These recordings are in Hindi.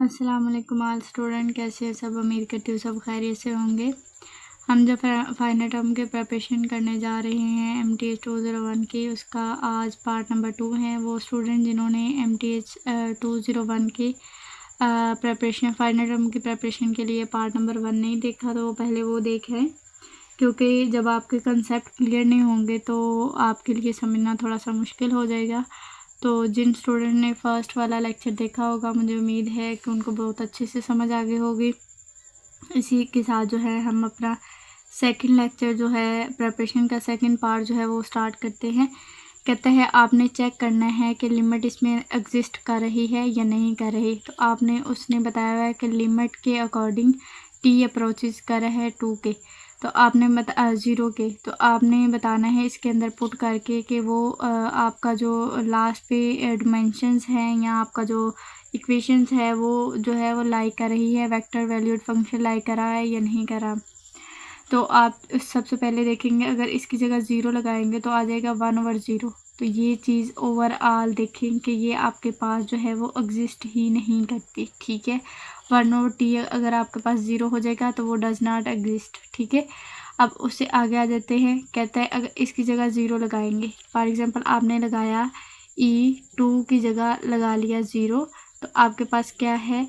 अस्सलाम वालेकुम ऑल स्टूडेंट, कैसे हैं सब। उम्मीद करती हूँ सब खैरियत से होंगे। हम जो फाइनल टर्म के प्रिपरेशन करने जा रहे हैं MTH 201 की, उसका आज पार्ट नंबर 2 है। वो स्टूडेंट जिन्होंने MTH 201 की प्रिपरेशन फाइनल टर्म की प्रिपरेशन के लिए पार्ट नंबर 1 नहीं देखा तो वो पहले वो देखें, क्योंकि जब आपके कंसेप्ट क्लियर नहीं होंगे तो आपके लिए समझना थोड़ा सा मुश्किल हो जाएगा। तो जिन स्टूडेंट ने फर्स्ट वाला लेक्चर देखा होगा, मुझे उम्मीद है कि उनको बहुत अच्छे से समझ आ गई होगी। इसी के साथ जो है हम अपना सेकंड लेक्चर जो है प्रिपरेशन का सेकंड पार्ट जो है वो स्टार्ट करते हैं। कहते हैं आपने चेक करना है कि लिमिट इसमें एग्जिस्ट कर रही है या नहीं कर रही। तो आपने उसने बताया हुआ है कि लिमिट के अकॉर्डिंग टी अप्रोचेस कर रहा है 2 के, तो आपने 0 के, तो आपने बताना है इसके अंदर पुट करके कि वो आपका जो लास्ट पे डिमेंशंस हैं या आपका जो इक्वेशंस है वो जो है वो लाई कर रही है, वेक्टर वैल्यूड फंक्शन लाई कर रहा है या नहीं कर रहा। तो आप सबसे पहले देखेंगे, अगर इसकी जगह 0 लगाएंगे तो आ जाएगा 1/0। तो ये चीज़ ओवरऑल देखें कि ये आपके पास जो है वो एग्जिस्ट ही नहीं करती, ठीक है। 1/t अगर आपके पास 0 हो जाएगा तो वो डज नॉट एग्जिस्ट, ठीक है। अब उससे आगे आ जाते हैं। कहता है अगर इसकी जगह 0 लगाएंगे, फॉर एग्जांपल आपने लगाया e2 की जगह लगा लिया 0, तो आपके पास क्या है,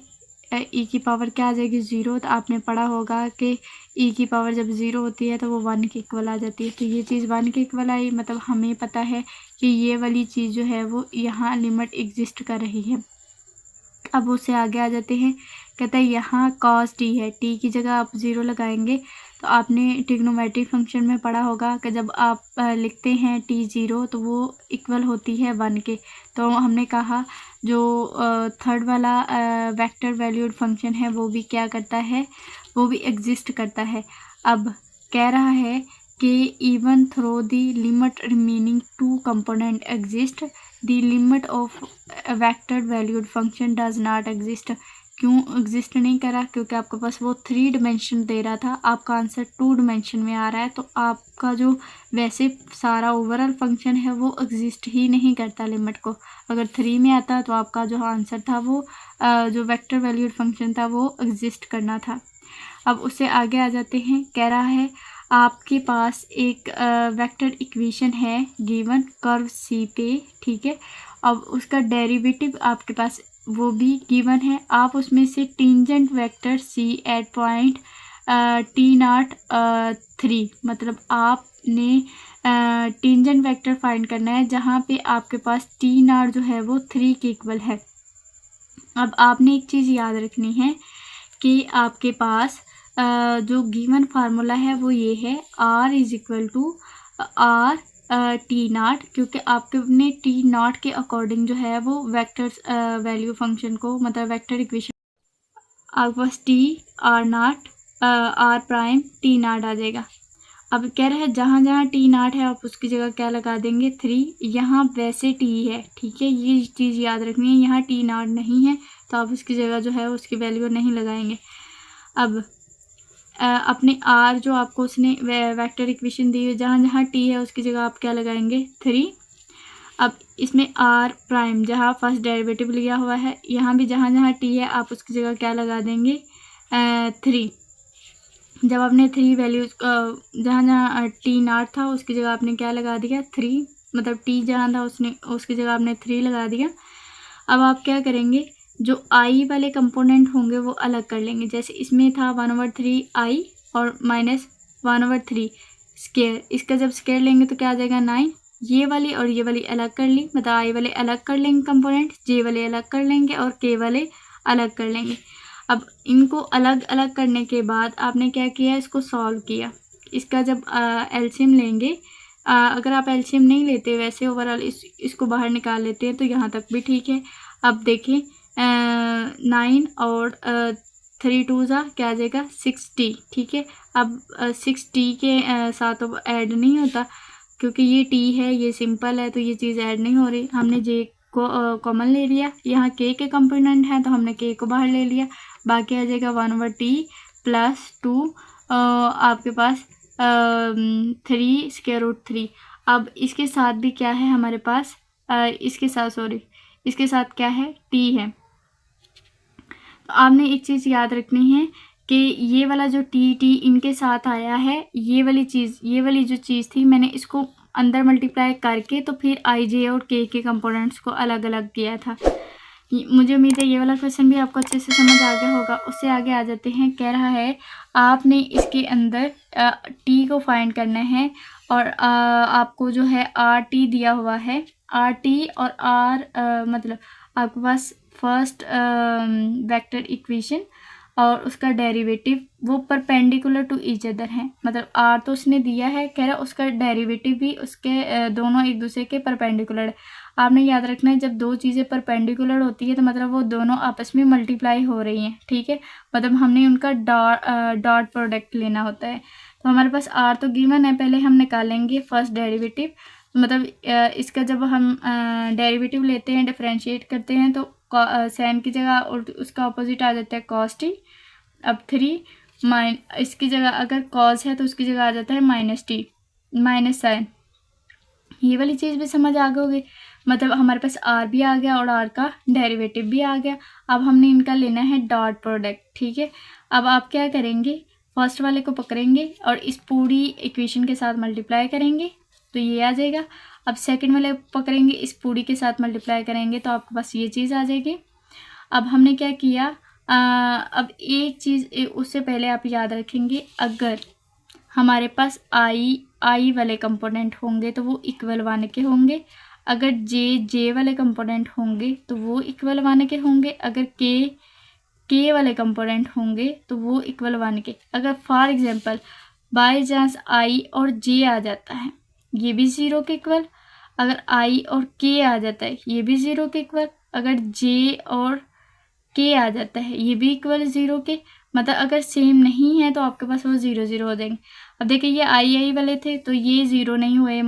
ई की पावर क्या आ जाएगी 0। तो आपने पढ़ा होगा कि ई की पावर जब 0 होती है तो वो 1 के इक्वल आ जाती है। तो ये चीज़ 1 के इक्वल आई, मतलब हमें पता है कि ये वाली चीज़ जो है वो यहाँ लिमिट एग्जिस्ट कर रही है। अब उससे आगे आ जाते हैं। कहता है यहाँ cos t है, t की जगह आप 0 लगाएंगे। तो आपने ट्रिग्नोमेट्रिक फंक्शन में पढ़ा होगा कि जब आप लिखते हैं t 0 तो वो इक्वल होती है 1 के। तो हमने कहा जो थर्ड वाला वेक्टर वैल्यूड फंक्शन है वो भी क्या करता है, वो भी एग्जिस्ट करता है। अब कह रहा है कि even through the limit remaining 2 component exist the limit of vector valued function does not exist. क्यों एग्जिस्ट नहीं करा, क्योंकि आपके पास वो 3 डिमेंशन दे रहा था, आपका आंसर 2 डिमेंशन में आ रहा है। तो आपका जो वैसे सारा ओवरऑल फंक्शन है वो एग्जिस्ट ही नहीं करता लिमिट को। अगर 3 में आता तो आपका जो आंसर था वो जो वेक्टर वैल्यूड फंक्शन था वो एग्जिस्ट करना था। अब उससे आगे आ जाते हैं। कह रहा है आपके पास एक वेक्टर इक्वेशन है गिवन कर्व सी पे, ठीक है। अब उसका डेरिवेटिव आपके पास वो भी गिवन है। आप उसमें से tangent vector C at point T0 3, मतलब आपने टेंजेंट वेक्टर फाइंड करना है जहाँ पे आपके पास T0 जो है वो 3 के इक्वल है। अब आपने एक चीज़ याद रखनी है कि आपके पास जो गिवन फार्मूला है वो ये है, R is equal to R T0, क्योंकि आपने T0 के अकॉर्डिंग जो है वो वेक्टर वैल्यू फंक्शन को, मतलब वेक्टर इक्वेशन आपके पास T0 R प्राइम T0 आ जाएगा। अब कह रहे हैं जहाँ जहाँ T0 है आप उसकी जगह क्या लगा देंगे 3। यहाँ वैसे T है, ठीक है, ये चीज़ याद रखनी है। यहाँ T0 नहीं है तो आप उसकी जगह जो है उसकी वैल्यू नहीं लगाएंगे। अब अपने R जो आपको उसने वेक्टर इक्वेशन दी है, जहाँ जहाँ T है उसकी जगह आप क्या लगाएंगे 3। अब इसमें R प्राइम जहाँ फर्स्ट डेरिवेटिव लिया हुआ है, यहाँ भी जहाँ जहाँ T है आप उसकी जगह क्या लगा देंगे 3। जब आपने 3 वैल्यूज जहाँ जहाँ T0 था उसकी जगह आपने क्या लगा दिया 3, मतलब T जहाँ था उसकी जगह आपने 3 लगा दिया। अब आप क्या करेंगे, जो I वाले कंपोनेंट होंगे वो अलग कर लेंगे। जैसे इसमें था 1/3 I और माइनस 1/3 स्केयर, इसका जब स्केयर लेंगे तो क्या आ जाएगा 9। ये वाली और ये वाली अलग कर ली, मतलब I वाले अलग कर लेंगे कंपोनेंट, J वाले अलग कर लेंगे और K वाले अलग कर लेंगे। अब इनको अलग अलग करने के बाद आपने क्या किया, इसको सॉल्व किया। इसका जब एलसीएम लेंगे, अगर आप एलसीएम नहीं लेते वैसे ओवरऑल इसको बाहर निकाल लेते हैं तो यहाँ तक भी ठीक है। अब देखें 9 और 3 2 क्या आ जाएगा 6t, ठीक है। अब 6t के साथ अब ऐड नहीं होता, क्योंकि ये t है, ये सिंपल है, तो ये चीज़ ऐड नहीं हो रही। हमने j को कॉमन ले लिया, यहाँ k के कंपोनेंट है तो हमने k को बाहर ले लिया। बाकी आ जाएगा 1/t प्लस 2 आपके पास 3 स्क्वायर रूट 3। अब इसके साथ भी क्या है हमारे पास, इसके साथ क्या है t है। तो आपने एक चीज़ याद रखनी है कि ये वाला जो टी इनके साथ आया है, ये वाली जो चीज़ थी, मैंने इसको अंदर मल्टीप्लाई करके तो फिर आई जे और के कंपोनेंट्स को अलग अलग किया था। मुझे उम्मीद है ये वाला क्वेश्चन भी आपको अच्छे से समझ आ गया होगा। उससे आगे आ जाते हैं। कह रहा है आपने इसके अंदर टी को फाइंड करना है और आपको जो है आर टी दिया हुआ है, आर टी और आर मतलब आपके पास फर्स्ट वेक्टर इक्वेशन और उसका डेरिवेटिव वो परपेंडिकुलर टू ईच अदर है। मतलब आर तो उसने दिया है, कह रहा उसका डेरिवेटिव भी उसके दोनों एक दूसरे के परपेंडिकुलर है। आपने याद रखना है जब दो चीज़ें परपेंडिकुलर होती है तो मतलब वो दोनों आपस में मल्टीप्लाई हो रही हैं, ठीक है। मतलब हमने उनका डॉट प्रोडक्ट लेना होता है। तो हमारे पास आर तो गिवन है, पहले हम निकालेंगे फर्स्ट डेरिवेटिव। मतलब इसका जब हम डेरिवेटिव लेते हैं, डिफरेंशिएट करते हैं तो साइन की जगह और उसका अपोजिट आ जाता है कॉस टी। अब 3 इसकी जगह अगर कॉस है तो उसकी जगह आ जाता है माइनस टी, माइनस साइन। ये वाली चीज़ भी समझ आ गई। मतलब हमारे पास आर भी आ गया और आर का डेरिवेटिव भी आ गया। अब हमने इनका लेना है डॉट प्रोडक्ट, ठीक है। अब आप क्या करेंगे, फर्स्ट वाले को पकड़ेंगे और इस पूरी इक्वेशन के साथ मल्टीप्लाई करेंगे तो ये आ जाएगा। अब सेकंड वाले पकड़ेंगे, इस पूरी के साथ मल्टीप्लाई करेंगे तो आपके पास ये चीज़ आ जाएगी। अब हमने क्या किया, अब एक चीज़ उससे पहले आप याद रखेंगे, अगर हमारे पास आई वाले कंपोनेंट होंगे तो वो इक्वल वन के होंगे। अगर जे वाले कंपोनेंट होंगे तो वो इक्वल वन के होंगे। अगर के वाले कंपोनेंट होंगे तो वो इक्वल वन के। अगर for example by chance I और जे आ जाता है, ये भी ज़ीरो के इक्वल। अगर आई और के आ जाता है, ये भी ज़ीरो के इक्वल। अगर जे और के आ जाता है, ये भी इक्वल ज़ीरो के। मतलब अगर सेम नहीं है तो आपके पास वो ज़ीरो ज़ीरो हो जाएंगे। अब देखिए ये आई वाले थे तो ये ज़ीरो नहीं हुए।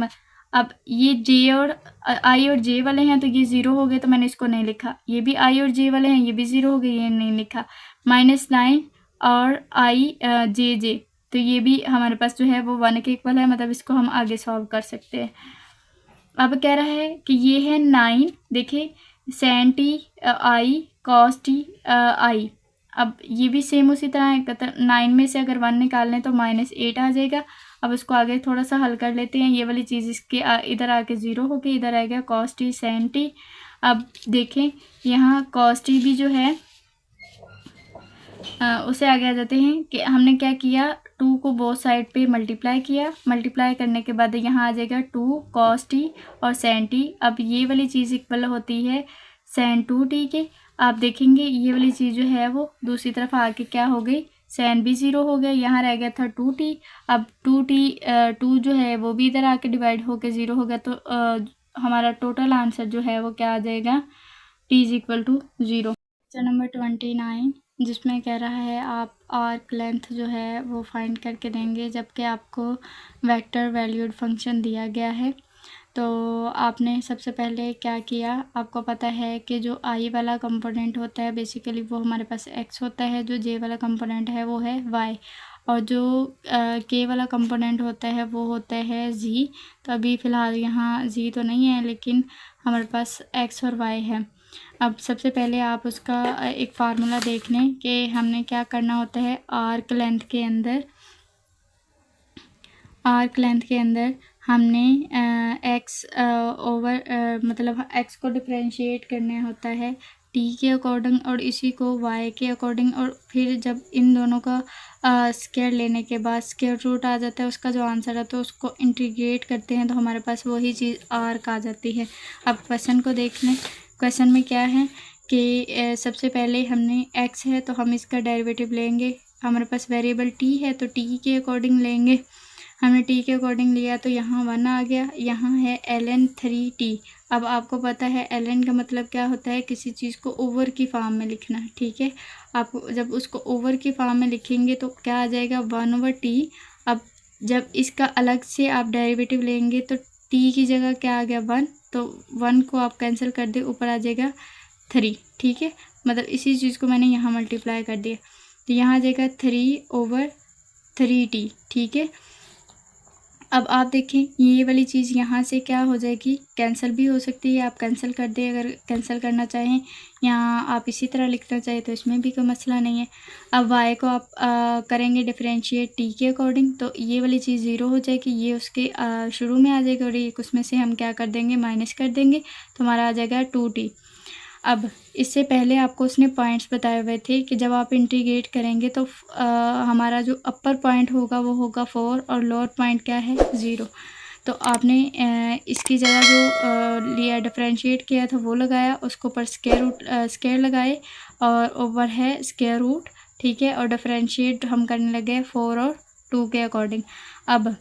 अब ये जे और आई और जे वाले हैं तो ये ज़ीरो हो गए तो मैंने इसको नहीं लिखा। ये भी आई और जे वाले हैं, ये भी ज़ीरो हो गए, ये नहीं लिखा। -9 और आई जे तो ये भी हमारे पास जो है वो वन के इक्वल है। मतलब इसको हम आगे सॉल्व कर सकते हैं। अब कह रहा है कि ये है 9, देखिए sin t आई cos t आई। अब ये भी सेम उसी तरह है। 9 में से अगर 1 निकाल लें तो -8 आ जाएगा। अब उसको आगे थोड़ा सा हल कर लेते हैं। ये वाली चीज़ इसके इधर आके 0 हो गई, इधर आएगा cos t sin t। अब देखें यहाँ cos t भी जो है उसे आगे आ जाते हैं कि हमने क्या किया, 2 को बोथ साइड पे मल्टीप्लाई किया। मल्टीप्लाई करने के बाद यहाँ आ जाएगा 2 cos t और sin t। अब ये वाली चीज़ इक्वल होती है sin 2t के। आप देखेंगे ये वाली चीज़ जो है वो दूसरी तरफ आके क्या हो गई, sin भी 0 हो गया, यहाँ रह गया था 2t। अब 2 जो है वो भी इधर आके डिवाइड होके 0 हो गया। तो हमारा टोटल आंसर जो है वो क्या आ जाएगा, t is equal to 0। Question number 29 जिसमें कह रहा है आप आर्क लेंथ जो है वो फाइंड करके देंगे, जबकि आपको वेक्टर वैल्यूड फंक्शन दिया गया है। तो आपने सबसे पहले क्या किया, आपको पता है कि जो आई वाला कंपोनेंट होता है बेसिकली वो हमारे पास एक्स होता है, जो जे वाला कंपोनेंट है वो है वाई, और जो के वाला कंपोनेंट होता है वो होता है जी। तो अभी फ़िलहाल यहाँ जी तो नहीं है लेकिन हमारे पास एक्स और वाई है। अब सबसे पहले आप उसका एक फार्मूला देख लें कि हमने क्या करना होता है। आर्क लेंथ के अंदर हमने एक्स ओवर मतलब एक्स को डिफरेंशिएट करना होता है टी के अकॉर्डिंग और इसी को वाई के अकॉर्डिंग। और फिर जब इन दोनों का स्क्वायर लेने के बाद स्क्वायर रूट आ जाता है उसका जो आंसर है, तो उसको इंटीग्रेट करते हैं तो हमारे पास वही चीज़ आर्क आ जाती है। अब क्वेश्चन को देख लें। क्वेश्चन में क्या है कि सबसे पहले हमने एक्स है तो हम इसका डेरिवेटिव लेंगे। हमारे पास वेरिएबल टी है तो टी के अकॉर्डिंग लेंगे। हमने टी के अकॉर्डिंग लिया तो यहाँ 1 आ गया, यहाँ है ln 3t। अब आपको पता है ln का मतलब क्या होता है, किसी चीज़ को ओवर की फॉर्म में लिखना, ठीक है। आप जब उसको ओवर की फॉर्म में लिखेंगे तो क्या आ जाएगा 1/t। अब जब इसका अलग से आप डेरिवेटिव लेंगे तो t की जगह क्या आ गया 1, तो 1 को आप कैंसिल कर दे, ऊपर आ जाएगा 3, ठीक है। मतलब इसी चीज़ को मैंने यहाँ मल्टीप्लाई कर दिया तो यहाँ आ जाएगा 3/3t, ठीक है। अब आप देखें ये वाली चीज़ यहाँ से क्या हो जाएगी, कैंसिल भी हो सकती है, आप कैंसिल कर दें अगर कैंसिल करना चाहें। यहाँ आप इसी तरह लिखना चाहें तो इसमें भी कोई मसला नहीं है। अब y को आप करेंगे डिफरेंशिएट t के अकॉर्डिंग, तो ये वाली चीज़ ज़ीरो हो जाएगी, ये उसके शुरू में आ जाएगी और एक उसमें से हम क्या कर देंगे, माइनस कर देंगे, तो हमारा आ जाएगा 2t। अब इससे पहले आपको उसने पॉइंट्स बताए हुए थे कि जब आप इंटीग्रेट करेंगे तो हमारा जो अपर पॉइंट होगा वो होगा 4 और लोअर पॉइंट क्या है 0। तो आपने इसकी जगह जो लिया डिफरेंशिएट किया था वो लगाया, उसके ऊपर स्क्वायर लगाए और ओवर है स्क्वायर रूट, ठीक है। और डिफरेंशिएट हम करने लगे 4 और 2 के अकॉर्डिंग। अब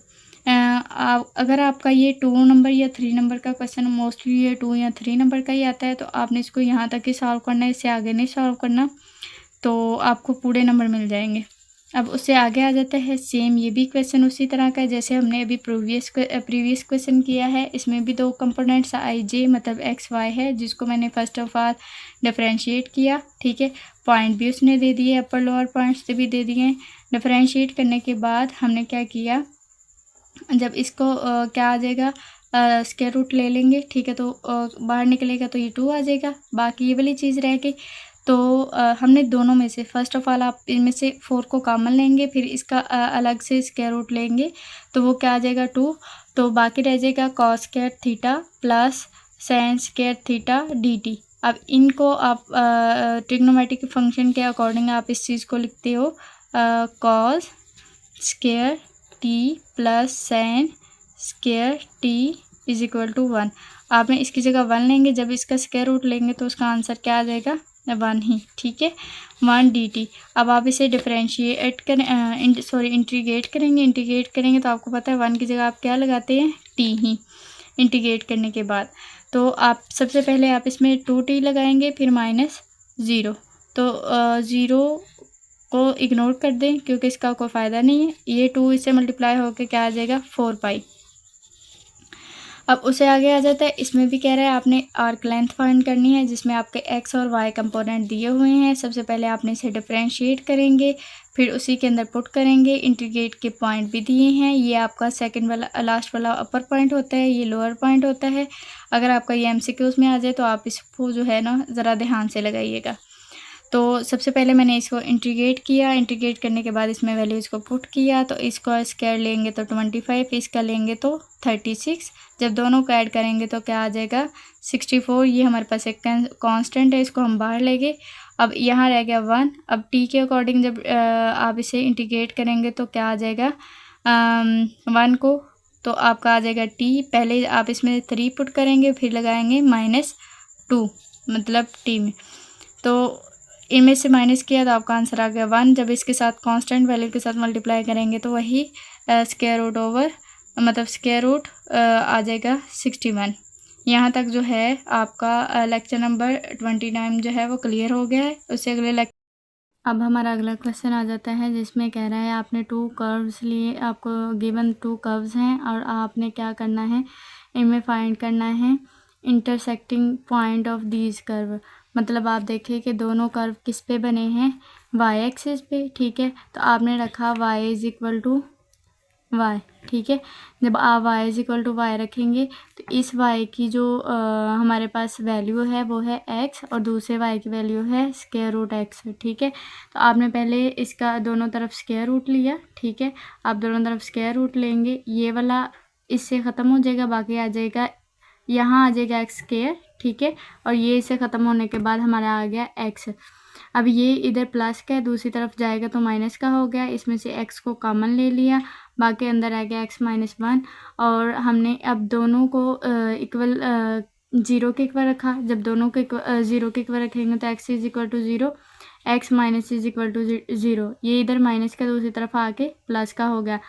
अगर आपका ये 2 नंबर या 3 नंबर का क्वेश्चन, मोस्टली ये 2 या 3 नंबर का ही आता है, तो आपने इसको यहाँ तक ही सॉल्व करना है, इससे आगे नहीं सॉल्व करना, तो आपको पूरे नंबर मिल जाएंगे। अब उससे आगे आ जाता है, सेम ये भी क्वेश्चन उसी तरह का है जैसे हमने अभी प्रीवियस क्वेश्चन किया है। इसमें भी 2 कंपोनेंट्स आई जे मतलब एक्स वाई है, जिसको मैंने फर्स्ट ऑफ ऑल डिफरेंशिएट किया, ठीक है। पॉइंट भी उसने दे दिए, अपर लोअर पॉइंट्स भी दे दिए। डिफरेंशिएट करने के बाद हमने क्या किया, जब इसको क्या आ जाएगा, स्क्वायर रूट ले लेंगे, ठीक है। तो बाहर निकलेगा तो ये 2 आ जाएगा, बाकी ये वाली चीज़ रह गई। तो हमने दोनों में से फर्स्ट ऑफ ऑल आप इनमें से 4 को कॉमन लेंगे, फिर इसका अलग से स्क्वायर रूट लेंगे, तो वो क्या आ जाएगा 2। तो बाकी रह जाएगा cos square theta plus sine square theta dt। अब इनको आप ट्रिग्नोमेट्रिक फंक्शन के अकॉर्डिंग आप इस चीज़ को लिखते हो cos square t plus sine square t is equal to 1। आपने इसकी जगह 1 लेंगे, जब इसका स्क्वायर रूट लेंगे तो उसका आंसर क्या आ जाएगा 1 ही, ठीक है, 1 dt। अब आप इसे डिफरेंशिएट करें इंटीग्रेट करेंगे तो आपको पता है 1 की जगह आप क्या लगाते हैं, t ही, इंटीग्रेट करने के बाद। तो आप सबसे पहले आप इसमें 2t लगाएंगे, फिर -0, तो 0 को इग्नोर कर दें क्योंकि इसका कोई फ़ायदा नहीं है। ये 2 इससे मल्टीप्लाई होकर क्या आ जाएगा 4 पाई। अब उसे आगे आ जाता है, इसमें भी कह रहा है आपने आर्क लेंथ फाइंड करनी है, जिसमें आपके एक्स और वाई कंपोनेंट दिए हुए हैं। सबसे पहले आपने इसे डिफरेंशिएट करेंगे, फिर उसी के अंदर पुट करेंगे, इंटीग्रेट के पॉइंट भी दिए हैं। ये आपका सेकंड वाला लास्ट वाला अपर पॉइंट होता है, ये लोअर पॉइंट होता है। अगर आपका ये MCQs में आ जाए तो आप इसको जो है ना ज़रा ध्यान से लगाइएगा। तो सबसे पहले मैंने इसको इंटीग्रेट किया, इंटीग्रेट करने के बाद इसमें वैल्यूज़ को पुट किया, तो इसको स्क्वायर लेंगे तो 25, इसका लेंगे तो 36। जब दोनों को ऐड करेंगे तो क्या आ जाएगा 64। ये हमारे पास एक कांस्टेंट है, इसको हम बाहर लेंगे। अब यहाँ रह गया 1। अब t के अकॉर्डिंग जब आप इसे इंटीग्रेट करेंगे तो क्या आ जाएगा 1 को, तो आपका आ जाएगा t। पहले आप इसमें 3 पुट करेंगे, फिर लगाएंगे -2 मतलब t में, तो इनमें से माइनस किया तो आपका आंसर आ गया 1। जब इसके साथ कांस्टेंट वैल्यू के साथ मल्टीप्लाई करेंगे तो वही स्क्वायर रूट ओवर मतलब स्क्वायर रूट आ जाएगा 61। यहाँ तक जो है आपका लेक्चर नंबर 29 जो है वो क्लियर हो गया है। उससे अगले लेक्चर अब हमारा अगला क्वेश्चन आ जाता है, जिसमें कह रहा है आपने 2 कर्व्स लिए, आपको गिवन 2 कर्व्स हैं और आपने क्या करना है, इनमें फाइंड करना है intersecting point of these curve. मतलब आप देखिए कि दोनों कर्व किस पे बने हैं, y एक्सिस पे, ठीक है। तो आपने रखा y is equal to y, ठीक है। जब आप y is equal to y रखेंगे तो इस y की जो हमारे पास वैल्यू है वो है x और दूसरे y की वैल्यू है स्क्वायर रूट x, ठीक है। तो आपने पहले इसका दोनों तरफ स्क्वायर रूट लिया, ठीक है। आप दोनों तरफ स्क्वायर रूट लेंगे, ये वाला इससे ख़त्म हो जाएगा, बाकी आ जाएगा यहाँ आ जाएगा एक्स स्क्वायर, ठीक है। और ये इसे ख़त्म होने के बाद हमारा आ गया एक्स। अब ये इधर प्लस का है, दूसरी तरफ जाएगा तो माइनस का हो गया, इसमें से एक्स को कॉमन ले लिया, बाकी अंदर आ गया x-1। और हमने अब दोनों को इक्वल 0 के इक्वल रखा। जब दोनों को 0 के इक्वल रखेंगे तो x is equal to 0, x minus is equal to 0। ये इधर माइनस का दूसरी तरफ आके प्लस का हो गया।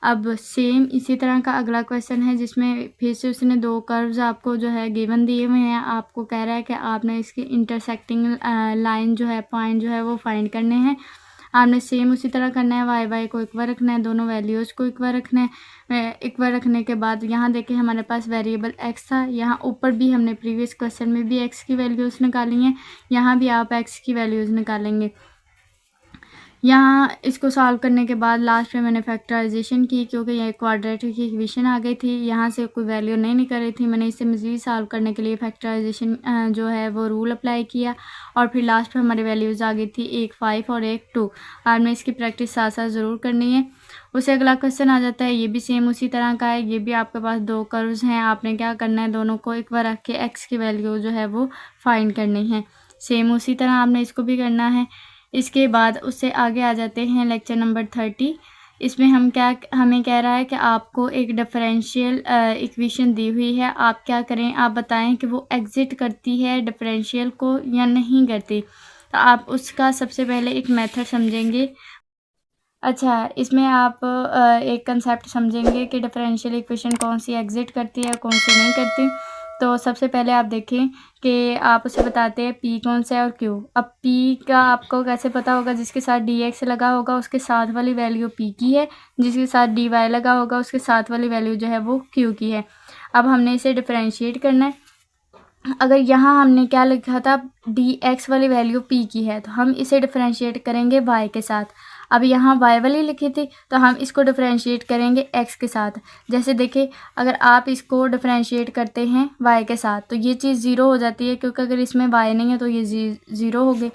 अब सेम इसी तरह का अगला क्वेश्चन है, जिसमें फिर से उसने 2 कर्व्स आपको जो है गिवन दिए हुए हैं। आपको कह रहा है कि आपने इसकी इंटरसेक्टिंग लाइन जो है, पॉइंट जो है वो फाइंड करने हैं। आपने सेम उसी तरह करना है, वाई वाई को इक्वल रखना है, दोनों वैल्यूज़ को इक्वल रखना है। इक्वल रखने के बाद यहाँ देखें हमारे पास वेरिएबल x था, यहाँ ऊपर भी हमने प्रीवियस क्वेश्चन में भी x की वैल्यूज़ निकाली हैं, यहाँ भी आप x की वैल्यूज़ निकालेंगे। यहाँ इसको सॉल्व करने के बाद लास्ट में मैंने फैक्टराइजेशन की, क्योंकि ये क्वाड्रेटिक की इक्वेशन आ गई थी, यहाँ से कोई वैल्यू नहीं निकल रही थी। मैंने इसे मज़ीद सॉल्व करने के लिए फैक्टराइजेशन जो है वो रूल अप्लाई किया, और फिर लास्ट में हमारी वैल्यूज़ आ गई थी, एक 5 और एक 2। आपने इसकी प्रैक्टिस साथ साथ ज़रूर करनी है। उससे अगला क्वेश्चन आ जाता है, ये भी सेम उसी तरह का है। ये भी आपके पास दो कर्व्स हैं, आपने क्या करना है, दोनों को एक बार रख के एक्स की वैल्यू जो है वो फाइंड करनी है। सेम उसी तरह आपने इसको भी करना है। इसके बाद उससे आगे आ जाते हैं लेक्चर नंबर 30। इसमें हमें कह रहा है कि आपको एक डिफरेंशियल इक्वेशन दी हुई है, आप क्या करें, आप बताएं कि वो एग्जिट करती है डिफरेंशियल को या नहीं करती। तो आप उसका सबसे पहले एक मेथड समझेंगे। अच्छा, इसमें आप एक कंसेप्ट समझेंगे कि डिफरेंशियल इक्वेशन कौन सी एग्जिट करती है, कौन सी नहीं करती। तो सबसे पहले आप देखें कि आप उसे बताते हैं पी कौन सा है और क्यू। अब पी का आपको कैसे पता होगा, जिसके साथ डी एक्स लगा होगा उसके साथ वाली वैल्यू पी की है, जिसके साथ डी वाई लगा होगा उसके साथ वाली वैल्यू जो है वो क्यू की है। अब हमने इसे डिफरेंशिएट करना है। अगर यहाँ हमने क्या लिखा था, डी एक्स वाली वैल्यू पी की है, तो हम इसे डिफरेंशिएट करेंगे वाई के साथ। अब यहाँ वाई वाली लिखी थी, तो हम इसको डिफरेंशिएट करेंगे एक्स के साथ। जैसे देखिए, अगर आप इसको डिफरेंशिएट करते हैं वाई के साथ, तो ये चीज़ ज़ीरो हो जाती है, क्योंकि अगर इसमें वाई नहीं है तो ये ज़ीरो हो गई।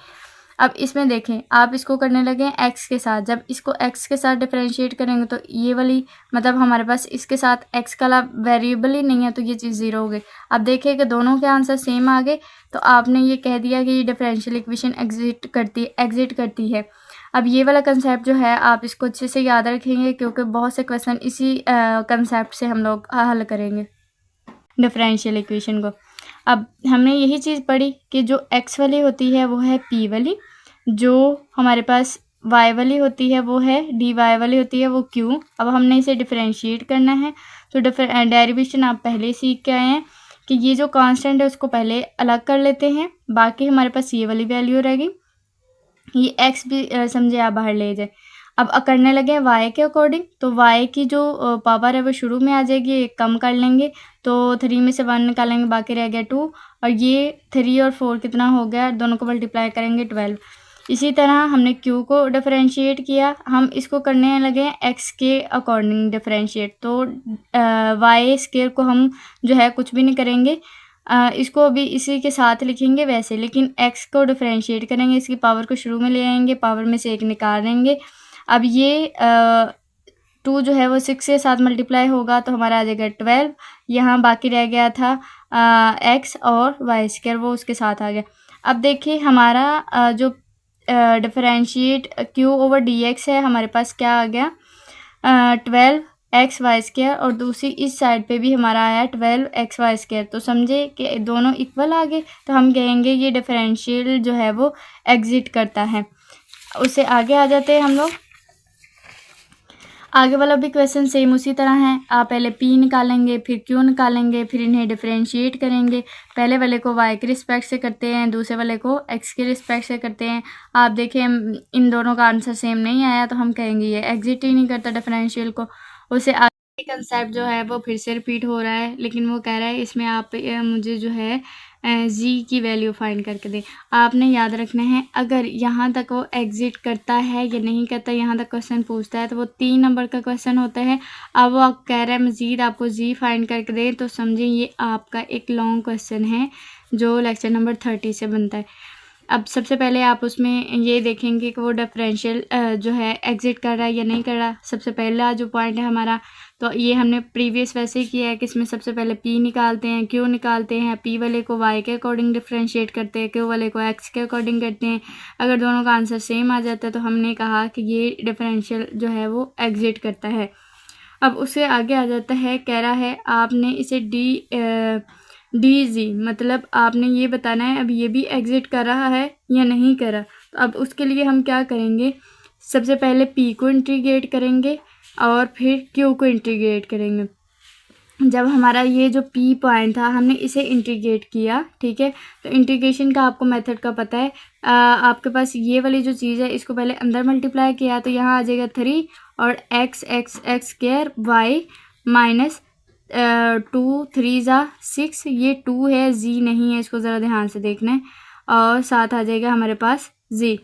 अब इसमें देखें, आप इसको करने लगे एक्स के साथ। जब इसको एक्स के साथ डिफरेंशिएट करेंगे तो ये वाली, मतलब हमारे पास इसके साथ एक्स का वेरिएबल ही नहीं है, तो ये चीज़ ज़ीरो हो गई। अब देखिए कि दोनों के आंसर सेम आ गए, तो आपने ये कह दिया कि ये डिफरेंशियल इक्वेशन एग्जिट करती है। अब ये वाला कंसेप्ट जो है आप इसको अच्छे से याद रखेंगे, क्योंकि बहुत से क्वेश्चन इसी कंसेप्ट से हम लोग हल करेंगे डिफरेंशियल इक्वेशन को। अब हमने यही चीज़ पढ़ी कि जो एक्स वाली होती है वो है पी वाली, जो हमारे पास वाई वाली होती है वो है डी वाई वाली होती है वो क्यू। अब हमने इसे डिफरेंशिएट करना है, तो डेरिवेशन आप पहले सीख के आए हैं कि ये जो कांस्टेंट है उसको पहले अलग कर लेते हैं, बाकी हमारे पास ये वाली वैल्यू रहेगी। ये एक्स भी समझे आप बाहर ले जाए। अब करने लगे वाई के अकॉर्डिंग, तो वाई की जो पावर है वो शुरू में आ जाएगी, एक कम कर लेंगे, तो 3 में से 1 निकालेंगे, बाकी रह गया 2, और ये 3 और 4 कितना हो गया, दोनों को मल्टीप्लाई करेंगे 12। इसी तरह हमने क्यू को डिफरेंशिएट किया, हम इसको करने लगे एक्स के अकॉर्डिंग डिफरेंशिएट, तो वाई स्केयर को हम जो है कुछ भी नहीं करेंगे, इसको अभी इसी के साथ लिखेंगे वैसे, लेकिन एक्स को डिफरेंशिएट करेंगे, इसकी पावर को शुरू में ले आएंगे, पावर में से एक निकाल देंगे। अब ये 2 जो है वो 6 के साथ मल्टीप्लाई होगा, तो हमारा आ जाएगा 12। यहाँ बाकी रह गया था एक्स और वाई स्क्वायर, वो उसके साथ आ गया। अब देखिए हमारा जो differentiate Q over D x है, हमारे पास क्या आ गया, 12 एक्स वाई स्क्वायर, और दूसरी इस साइड पे भी हमारा आया 12 एक्स वाई स्क्वायर। तो समझे कि दोनों इक्वल आ गए, तो हम कहेंगे ये डिफरेंशियल जो है वो एग्जिट करता है। उससे आगे आ जाते हैं हम लोग। आगे वाला भी क्वेश्चन सेम उसी तरह है, आप पहले p निकालेंगे, फिर q निकालेंगे, फिर इन्हें डिफरेंशिएट करेंगे। पहले वाले को y के रिस्पेक्ट से करते हैं, दूसरे वाले को x के रिस्पेक्ट से करते हैं। आप देखें इन दोनों का आंसर सेम नहीं आया, तो हम कहेंगे ये एग्जिट ही नहीं करता डिफरेंशियल को। उससे आगे कंसेप्ट जो है वो फिर से रिपीट हो रहा है, लेकिन वो कह रहा है इसमें आप मुझे जो है जी की वैल्यू फाइंड करके दें। आपने याद रखना है, अगर यहाँ तक वो एग्जिट करता है या नहीं करता, यहाँ तक क्वेश्चन पूछता है, तो वो 3 नंबर का क्वेश्चन होता है। अब वो आप कह रहे हैं मज़ीद आपको जी फाइंड करके दें, तो समझिए ये आपका एक लॉन्ग क्वेश्चन है जो लेक्चर नंबर 30 से बनता है। अब सबसे पहले आप उसमें ये देखेंगे कि वो डिफरेंशियल जो है एग्जिट कर रहा है या नहीं कर रहा। सबसे पहला जो पॉइंट है हमारा, तो ये हमने प्रीवियस वैसे ही किया है कि इसमें सबसे पहले p निकालते हैं, q निकालते हैं, p वाले को y के अकॉर्डिंग डिफरेंशिएट करते हैं, q वाले को x के अकॉर्डिंग करते हैं। अगर दोनों का आंसर सेम आ जाता है तो हमने कहा कि ये डिफरेंशियल जो है वो एग्जिट करता है। अब उससे आगे आ जाता है, कह रहा है आपने इसे डी जी, मतलब आपने ये बताना है अब ये भी एग्जिट कर रहा है या नहीं कर रहा। तो अब उसके लिए हम क्या करेंगे, सबसे पहले p को इंटीग्रेट करेंगे और फिर q को इंटीग्रेट करेंगे। जब हमारा ये जो p पॉइंट था हमने इसे इंटीग्रेट किया, ठीक है, तो इंटीग्रेशन का आपको मेथड का पता है। आपके पास ये वाली जो चीज़ है इसको पहले अंदर मल्टीप्लाई किया, तो यहाँ आ जाएगा 3 और x स्क्वायर y माइनस 2 3 ज़ा 6, ये 2 है, z नहीं है, इसको ज़रा ध्यान से देखना है, और साथ आ जाएगा हमारे पास z।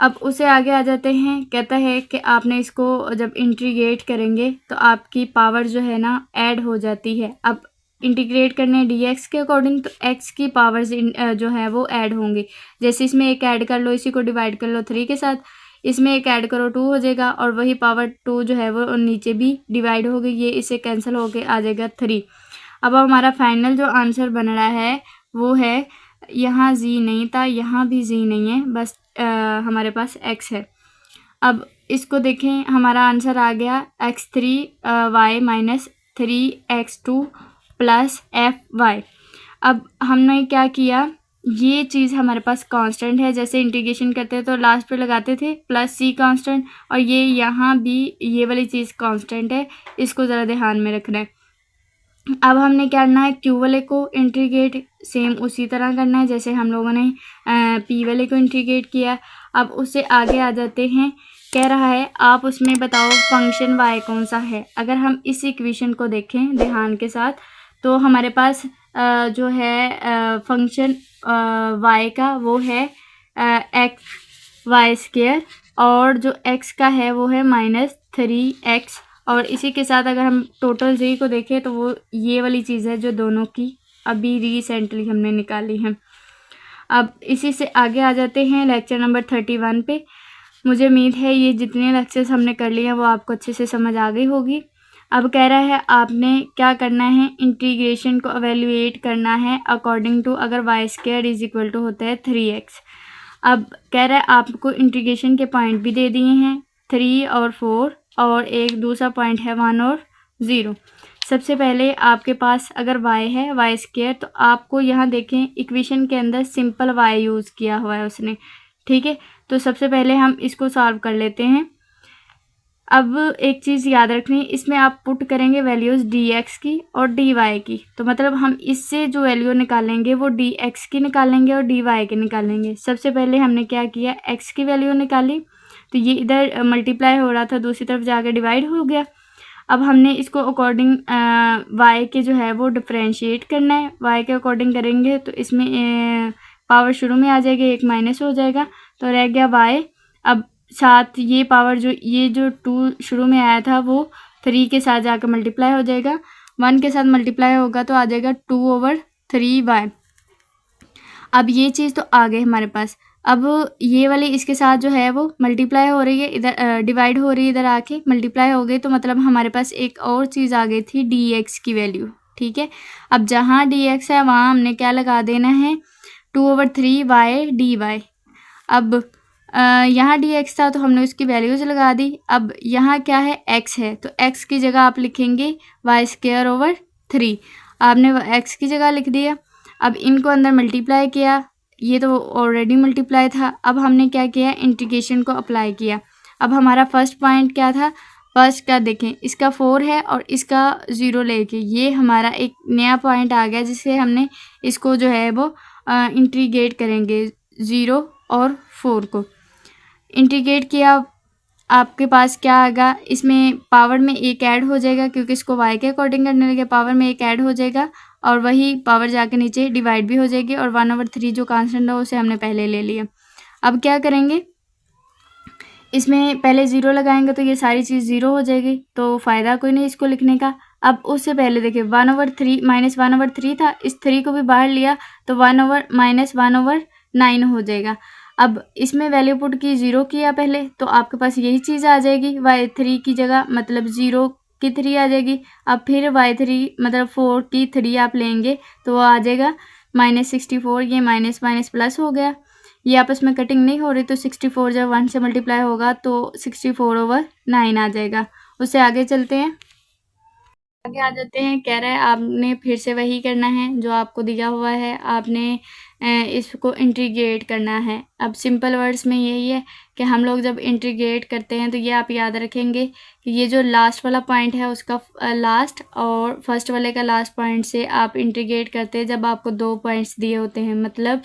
अब उसे आगे आ जाते हैं, कहता है कि आपने इसको जब इंटीग्रेट करेंगे तो आपकी पावर जो है ना ऐड हो जाती है। अब इंटीग्रेट करने dx के अकॉर्डिंग तो x की पावर्स जो है वो ऐड होंगी। जैसे इसमें एक ऐड कर लो, इसी को डिवाइड कर लो 3 के साथ, इसमें एक ऐड करो 2 हो जाएगा, और वही पावर 2 जो है वो नीचे भी डिवाइड हो गई, ये इससे कैंसिल होके आ जाएगा 3। अब हमारा फाइनल जो आंसर बन रहा है वो है, यहाँ z नहीं था, यहाँ भी z नहीं है, बस हमारे पास x है। अब इसको देखें, हमारा आंसर आ गया x3 y minus 3x2 plus fy। अब हमने क्या किया, ये चीज़ हमारे पास कांस्टेंट है, जैसे इंटीग्रेशन करते हैं तो लास्ट पे लगाते थे प्लस c कांस्टेंट, और ये यहाँ भी ये वाली चीज़ कांस्टेंट है, इसको ज़रा ध्यान में रखना है। अब हमने क्या करना है, क्यू वाले को इंटीग्रेट सेम उसी तरह करना है जैसे हम लोगों ने पी वाले को इंटीग्रेट किया। अब उससे आगे आ जाते हैं, कह रहा है आप उसमें बताओ फंक्शन y कौन सा है। अगर हम इस इक्वेशन को देखें ध्यान के साथ तो हमारे पास जो है फंक्शन y का वो है एक्स वाई स्क्वेयर, और जो x का है वो है -3x, और इसी के साथ अगर हम टोटल जी को देखें तो वो ये वाली चीज़ है जो दोनों की अभी रिसेंटली हमने निकाली है। अब इसी से आगे आ जाते हैं लेक्चर नंबर 31 पे। मुझे उम्मीद है ये जितने लेक्चर्स हमने कर लिए हैं वो आपको अच्छे से समझ आ गई होगी। अब कह रहा है आपने क्या करना है, इंटीग्रेशन को एवेल्यूएट करना है अकॉर्डिंग टू, अगर y square is equal to होता है 3x। अब कह रहा है आपको इंटीग्रेशन के पॉइंट भी दे दिए हैं 3 और 4, और एक दूसरा पॉइंट है 1 और 0। सबसे पहले आपके पास अगर y है वाई स्क्वायर, तो आपको यहाँ देखें इक्वेशन के अंदर सिंपल y यूज़ किया हुआ है उसने, ठीक है। तो सबसे पहले हम इसको सॉल्व कर लेते हैं। अब एक चीज़ याद रखनी, इसमें आप पुट करेंगे वैल्यूज़ dx की और dy की, तो मतलब हम इससे जो वैल्यू निकालेंगे वो dx की निकालेंगे और dy की निकालेंगे। सबसे पहले हमने क्या किया, x की वैल्यू निकाली, तो ये इधर मल्टीप्लाई हो रहा था, दूसरी तरफ जाकर डिवाइड हो गया। अब हमने इसको अकॉर्डिंग y के जो है वो डिफ्रेंशिएट करना है, y के अकॉर्डिंग करेंगे तो इसमें पावर शुरू में आ जाएगी, एक माइनस हो जाएगा, तो रह गया y। अब साथ ये पावर ये जो 2 शुरू में आया था वो 3 के साथ जाकर मल्टीप्लाई हो जाएगा, 1 के साथ मल्टीप्लाई होगा तो आ जाएगा 2/3y। अब ये चीज़ तो आ गई हमारे पास। अब ये वाली इसके साथ जो है वो मल्टीप्लाई हो रही है, इधर डिवाइड हो रही है, इधर आके मल्टीप्लाई हो गई, तो मतलब हमारे पास एक और चीज़ आ गई थी dx की वैल्यू, ठीक है। अब जहाँ dx है वहाँ हमने क्या लगा देना है, 2/3y dy। अब यहाँ dx था तो हमने उसकी वैल्यूज़ लगा दी। अब यहाँ क्या है, x है, तो x की जगह आप लिखेंगे y²/3, आपने x की जगह लिख दिया। अब इनको अंदर मल्टीप्लाई किया, ये तो ऑलरेडी मल्टीप्लाई था। अब हमने क्या किया, इंटीग्रेशन को अप्लाई किया। अब हमारा फर्स्ट पॉइंट क्या था, फर्स्ट का देखें, इसका 4 है और इसका 0 लेके ये हमारा एक नया पॉइंट आ गया, जिससे हमने इसको जो है वो इंटीग्रेट करेंगे 0 और 4 को इंटीग्रेट किया। आपके पास क्या आएगा, इसमें पावर में एक ऐड हो जाएगा क्योंकि इसको y के अकॉर्डिंग करने लगे, पावर में एक ऐड हो जाएगा और वही पावर जाके नीचे डिवाइड भी हो जाएगी, और 1/3 जो कांस्टेंट है उसे हमने पहले ले लिया। अब क्या करेंगे, इसमें पहले 0 लगाएंगे तो ये सारी चीज़ 0 हो जाएगी, तो फ़ायदा कोई नहीं इसको लिखने का। अब उससे पहले देखिए 1/3 -1/3 था, इस 3 को भी बाहर लिया तो -1/9 हो जाएगा। अब इसमें वैल्यू पुट की 0 किया पहले, तो आपके पास यही चीज़ आ जाएगी, y3 की जगह मतलब 0 की 3 आ जाएगी। अब फिर y3 मतलब 4 की 3 आप लेंगे तो वो आ जाएगा -64, ये माइनस माइनस प्लस हो गया, ये आपस में कटिंग नहीं हो रही, तो 64 जब 1 से मल्टीप्लाई होगा तो 64/9 आ जाएगा। उससे आगे चलते हैं, आगे आ जाते हैं। कह रहा है आपने फिर से वही करना है जो आपको दिया हुआ है, आपने इसको इंटीग्रेट करना है। अब सिंपल वर्ड्स में यही है कि हम लोग जब इंटीग्रेट करते हैं तो ये आप याद रखेंगे कि ये जो लास्ट वाला पॉइंट है उसका लास्ट और फर्स्ट वाले का लास्ट पॉइंट से आप इंटीग्रेट करते हैं जब आपको 2 पॉइंट्स दिए होते हैं, मतलब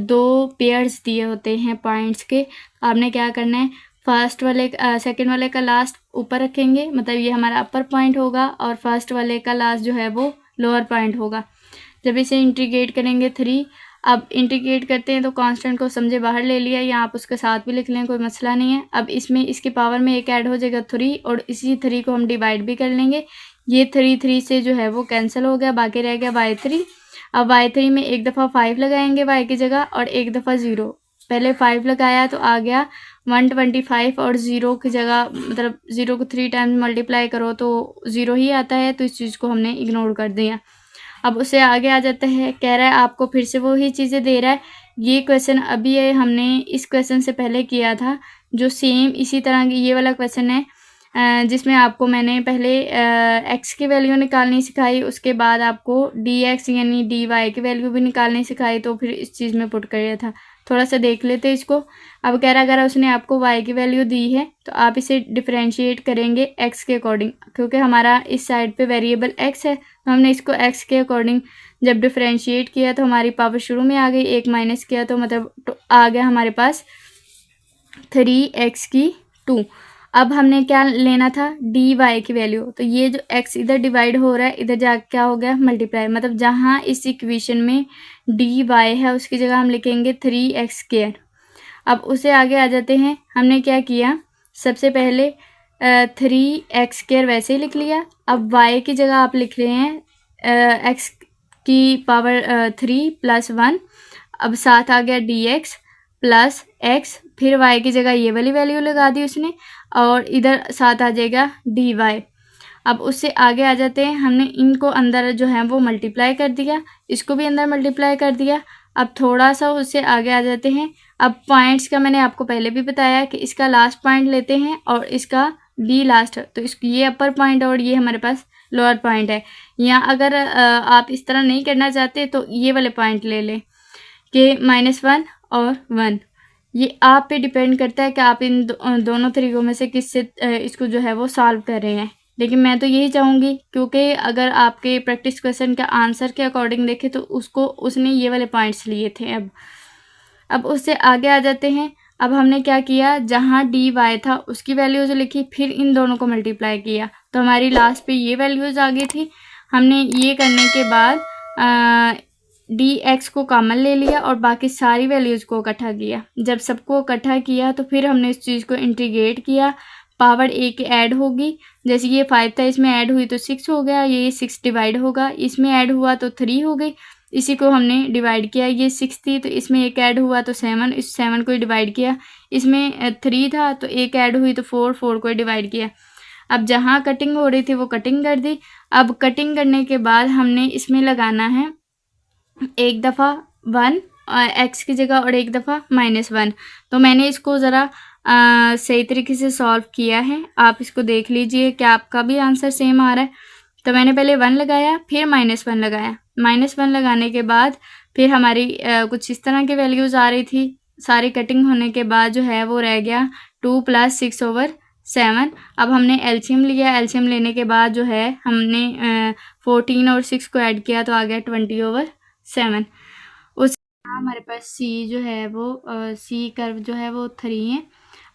2 पेयर्स दिए होते हैं पॉइंट्स के। आपने क्या करना है, फर्स्ट वाले सेकंड वाले का लास्ट ऊपर रखेंगे, मतलब ये हमारा अपर पॉइंट होगा, और फर्स्ट वाले का लास्ट जो है वो लोअर पॉइंट होगा। जब इसे इंटीग्रेट करेंगे 3, अब इंटीग्रेट करते हैं तो कांस्टेंट को समझे बाहर ले लिया, या आप उसके साथ भी लिख लें, कोई मसला नहीं है। अब इसमें इसके पावर में एक ऐड हो जाएगा 3, और इसी 3 को हम डिवाइड भी कर लेंगे। ये 3 से जो है वो कैंसिल हो गया, बाकी रह गया y3। अब y3 में एक दफ़ा 5 लगाएंगे y की जगह और एक दफ़ा 0। पहले 5 लगाया तो आ गया 125, और 0 की जगह मतलब 0 को 3 टाइम्स मल्टीप्लाई करो तो 0 ही आता है, तो इस चीज़ को हमने इग्नोर कर दिया। अब उससे आगे आ जाता है, कह रहा है आपको फिर से वही चीज़ें दे रहा है। ये क्वेश्चन अभी हमने इस क्वेश्चन से पहले किया था, जो सेम इसी तरह की ये वाला क्वेश्चन है, जिसमें आपको मैंने पहले एक्स की वैल्यू निकालनी सिखाई, उसके बाद आपको डी एक्स यानी डी वाई की वैल्यू भी निकालनी सिखाई, तो फिर इस चीज़ में पुट किया था। थोड़ा सा देख लेते हैं इसको। अब कह रहा अगर उसने आपको वाई की वैल्यू दी है तो आप इसे डिफरेंशिएट करेंगे एक्स के अकॉर्डिंग, क्योंकि हमारा इस साइड पे वेरिएबल एक्स है, तो हमने इसको एक्स के अकॉर्डिंग जब डिफरेंशिएट किया तो हमारी पावर शुरू में आ गई, एक माइनस किया तो मतलब तो आ गया हमारे पास 3x²। अब हमने क्या लेना था, डी वाई की वैल्यू, तो ये जो x इधर डिवाइड हो रहा है, इधर जाके क्या हो गया मल्टीप्लाई, मतलब जहाँ इस इक्वेशन में डी वाई है उसकी जगह हम लिखेंगे 3x²। अब उसे आगे आ जाते हैं, हमने क्या किया, सबसे पहले 3x² वैसे ही लिख लिया। अब y की जगह आप लिख रहे हैं x की पावर 3 + 1, अब साथ आ गया dx प्लस x, फिर y की जगह ये वाली वैल्यू लगा दी उसने, और इधर साथ आ जाएगा dy। अब उससे आगे आ जाते हैं, हमने इनको अंदर जो है वो मल्टीप्लाई कर दिया, इसको भी अंदर मल्टीप्लाई कर दिया। अब थोड़ा सा उससे आगे आ जाते हैं। अब पॉइंट्स का मैंने आपको पहले भी बताया कि इसका लास्ट पॉइंट लेते हैं और इसका बी लास्ट, तो इसको ये अपर पॉइंट और ये हमारे पास लोअर पॉइंट है। या अगर आप इस तरह नहीं करना चाहते तो ये वाले पॉइंट ले लें कि -1 और 1। ये आप पे डिपेंड करता है कि आप इन दोनों तरीक़ों में से किससे इसको जो है वो सॉल्व कर रहे हैं। लेकिन मैं तो यही चाहूँगी, क्योंकि अगर आपके प्रैक्टिस क्वेश्चन का आंसर के अकॉर्डिंग देखें तो उसने ये वाले पॉइंट्स लिए थे। अब उससे आगे आ जाते हैं। अब हमने क्या किया, जहाँ डी वाई था उसकी वैल्यूज़ लिखी, फिर इन दोनों को मल्टीप्लाई किया, तो हमारी लास्ट पे ये वैल्यूज़ आ गई थी। हमने ये करने के बाद डी एक्स को कॉमन ले लिया और बाकी सारी वैल्यूज़ को इकट्ठा किया। जब सबको इकट्ठा किया तो फिर हमने इस चीज़ को इंटीग्रेट किया, पावर ए के ऐड होगी, जैसे ये 5 था इसमें ऐड हुई तो 6 हो गया, ये 6 डिवाइड होगा, इसमें ऐड हुआ तो 3 हो गई, इसी को हमने डिवाइड किया। ये 6 थी तो इसमें एक ऐड हुआ तो 7, इस 7 को डिवाइड किया। इसमें 3 था तो एक ऐड हुई तो 4 को डिवाइड किया। अब जहाँ कटिंग हो रही थी वो कटिंग कर दी। अब कटिंग करने के बाद हमने इसमें लगाना है एक दफ़ा 1 एक्स की जगह और एक दफ़ा -1। तो मैंने इसको ज़रा सही तरीके से सॉल्व किया है, आप इसको देख लीजिए कि आपका भी आंसर सेम आ रहा है। तो मैंने पहले 1 लगाया, फिर -1 लगाया, -1 लगाने के बाद फिर हमारी कुछ इस तरह की वैल्यूज़ आ रही थी। सारी कटिंग होने के बाद जो है वो रह गया 2 + 6/7। अब हमने एलसीएम लिया, एलसीएम लेने के बाद जो है हमने 14 और 6 को ऐड किया तो आ गया 20/7। उस हमारे पास सी जो है वो सी कर्व जो है वो 3 है।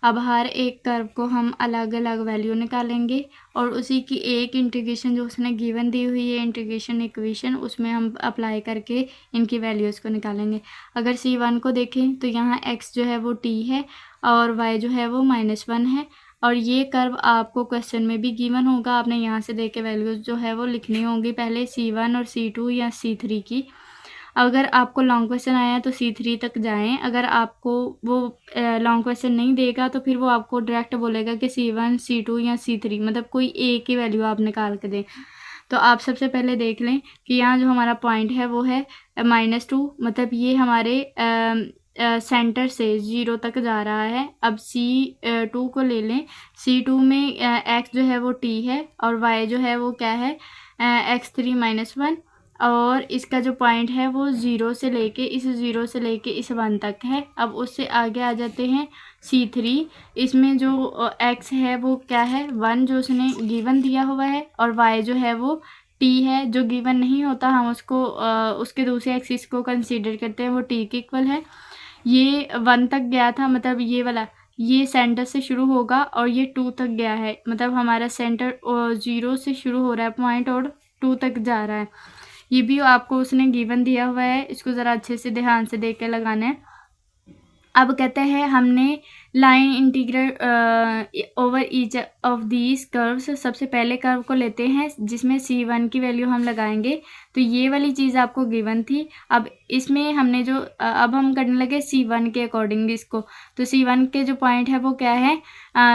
अब हर एक कर्व को हम अलग अलग वैल्यू निकालेंगे और उसी की एक इंटीग्रेशन जो उसने गिवन दी हुई है इंटीग्रेशन इक्वेशन, उसमें हम अप्लाई करके इनकी वैल्यूज़ को निकालेंगे। अगर C1 को देखें तो यहाँ x जो है वो t है और y जो है वो -1 है, और ये कर्व आपको क्वेश्चन में भी गिवन होगा, आपने यहाँ से देख के वैल्यूज़ जो है वो लिखनी होंगी, पहले C1 और C2 या C3 की। अगर आपको लॉन्ग क्वेश्चन आया है तो C3 तक जाएं, अगर आपको वो लॉन्ग क्वेश्चन नहीं देगा तो फिर वो आपको डायरेक्ट बोलेगा कि C1 C2 या C3, मतलब कोई एक ही वैल्यू आप निकाल के दें। तो आप सबसे पहले देख लें कि यहाँ जो हमारा पॉइंट है वो है -2, मतलब ये हमारे सेंटर से 0 तक जा रहा है। अब C2 को ले लें, C2 में x जो है वो t है और y जो है वो क्या है x3 - 1, और इसका जो पॉइंट है वो 0 से लेके इस 1 तक है। अब उससे आगे आ जाते हैं C3, इसमें जो x है वो क्या है 1 जो उसने गिवन दिया हुआ है, और y जो है वो t है, जो गिवन नहीं होता हम उसको उसके दूसरे एक्सिस को कंसीडर करते हैं, वो t के इक्वल है। ये 1 तक गया था, मतलब ये वाला ये सेंटर से शुरू होगा और ये 2 तक गया है, मतलब हमारा सेंटर 0 से शुरू हो रहा है पॉइंट और 2 तक जा रहा है। ये भी आपको उसने गिवन दिया हुआ है, इसको ज़रा अच्छे से ध्यान से देख के लगाना है। अब कहते हैं हमने line integrate over each of these curves, सबसे पहले कर्व को लेते हैं जिसमें C1 की वैल्यू हम लगाएंगे। तो ये वाली चीज़ आपको गिवन थी। अब इसमें हमने जो अब हम करने लगे C1 के अकॉर्डिंग इसको। तो C1 के जो पॉइंट है वो क्या है,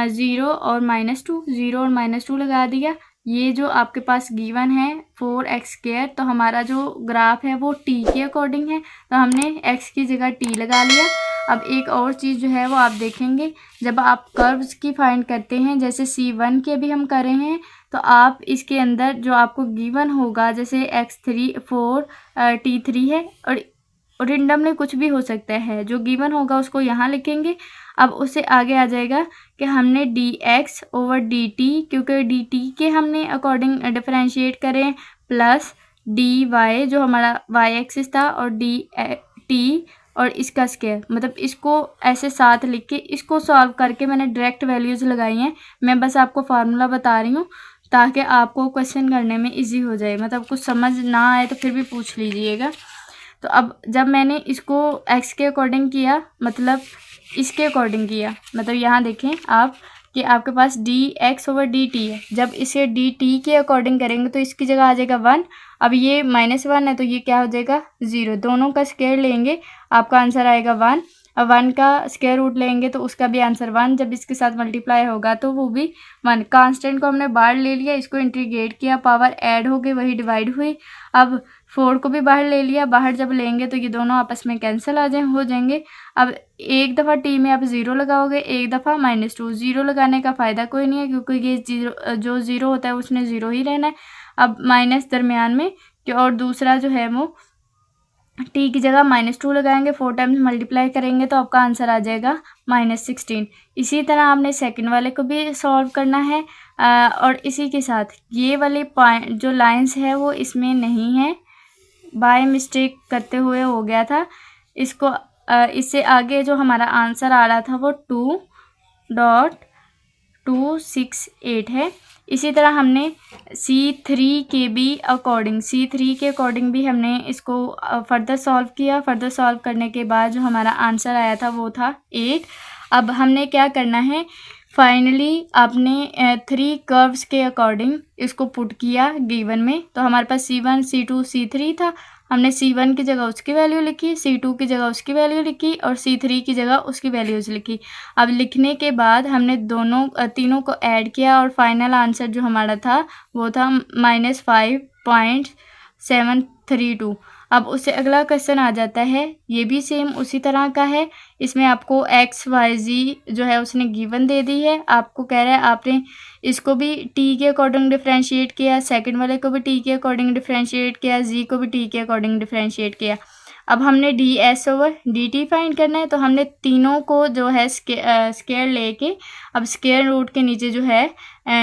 0 और -2, 0 और -2 लगा दिया। ये जो आपके पास गिवन है 4x², तो हमारा जो ग्राफ है वो t के अकॉर्डिंग है, तो हमने x की जगह t लगा लिया। अब एक और चीज़ जो है वो आप देखेंगे, जब आप कर्व्स की फाइंड करते हैं, जैसे C1 के भी हम कर रहे हैं, तो आप इसके अंदर जो आपको गिवन होगा, जैसे x3 4 t3 है, और रेंडमली कुछ भी हो सकता है, जो गिवन होगा उसको यहाँ लिखेंगे। अब उससे आगे आ जाएगा कि हमने dx/dt, क्योंकि dt के हमने अकॉर्डिंग डिफरेंशिएट करें, प्लस dy जो हमारा y एक्सिस था, और dt और इसका स्क्वायर, मतलब इसको ऐसे साथ लिख के इसको सॉल्व करके मैंने डायरेक्ट वैल्यूज़ लगाई हैं। मैं बस आपको फार्मूला बता रही हूँ ताकि आपको क्वेश्चन करने में इजी हो जाए, मतलब कुछ समझ ना आए तो फिर भी पूछ लीजिएगा। तो अब जब मैंने इसको x के अकॉर्डिंग किया, मतलब इसके अकॉर्डिंग किया, मतलब यहाँ देखें आप कि आपके पास dx/dt है। जब इसे dt के अकॉर्डिंग करेंगे तो इसकी जगह आ जाएगा 1। अब ये -1 है तो ये क्या हो जाएगा 0। दोनों का स्क्वायर लेंगे, आपका आंसर आएगा 1। अब 1 का स्क्वायर रूट लेंगे तो उसका भी आंसर 1। जब इसके साथ मल्टीप्लाई होगा तो वो भी 1। कांस्टेंट को हमने बाहर ले लिया, इसको इंटीग्रेट किया, पावर ऐड हो गई, वही डिवाइड हुई। अब 4 को भी बाहर ले लिया, बाहर जब लेंगे तो ये दोनों आपस में कैंसिल हो जाएंगे। अब एक दफ़ा t में आप 0 लगाओगे, एक दफ़ा -2। 0 लगाने का फ़ायदा कोई नहीं है, क्योंकि ये जो 0 होता है उसने 0 ही रहना है। अब माइनस दरमियान में, और दूसरा जो है वो t की जगह -2 लगाएंगे, 4 टाइम्स मल्टीप्लाई करेंगे तो आपका आंसर आ जाएगा -16। इसी तरह आपने सेकंड वाले को भी सॉल्व करना है। और इसी के साथ ये वाले पॉइंट जो लाइंस है वो इसमें नहीं है, बाय मिस्टेक करते हुए हो गया था। इसको इससे आगे जो हमारा आंसर आ रहा था वो 2.268 है। इसी तरह हमने C3 के अकॉर्डिंग भी हमने इसको फर्दर सॉल्व किया। फर्दर सॉल्व करने के बाद जो हमारा आंसर आया था वो था 8। अब हमने क्या करना है, फाइनली आपने 3 कर्व्स के अकॉर्डिंग इसको पुट किया गिवन में। तो हमारे पास C1 C2 C3 था, हमने C1 की जगह उसकी वैल्यू लिखी, C2 की जगह उसकी वैल्यू लिखी, और C3 की जगह उसकी वैल्यूज़ लिखी। अब लिखने के बाद हमने तीनों को ऐड किया, और फाइनल आंसर जो हमारा था वो था -5.732। अब उससे अगला क्वेश्चन आ जाता है, ये भी सेम उसी तरह का है। इसमें आपको x y z जो है उसने गिवन दे दी है। आपको कह रहा है आपने इसको भी t के अकॉर्डिंग डिफरेंशिएट किया, सेकंड वाले को भी t के अकॉर्डिंग डिफरेंशिएट किया, z को भी t के अकॉर्डिंग डिफरेंशिएट किया। अब हमने ds/dt फाइंड करना है, तो हमने तीनों को जो है स्क्वायर लेके अब स्क्वायर रूट के नीचे जो है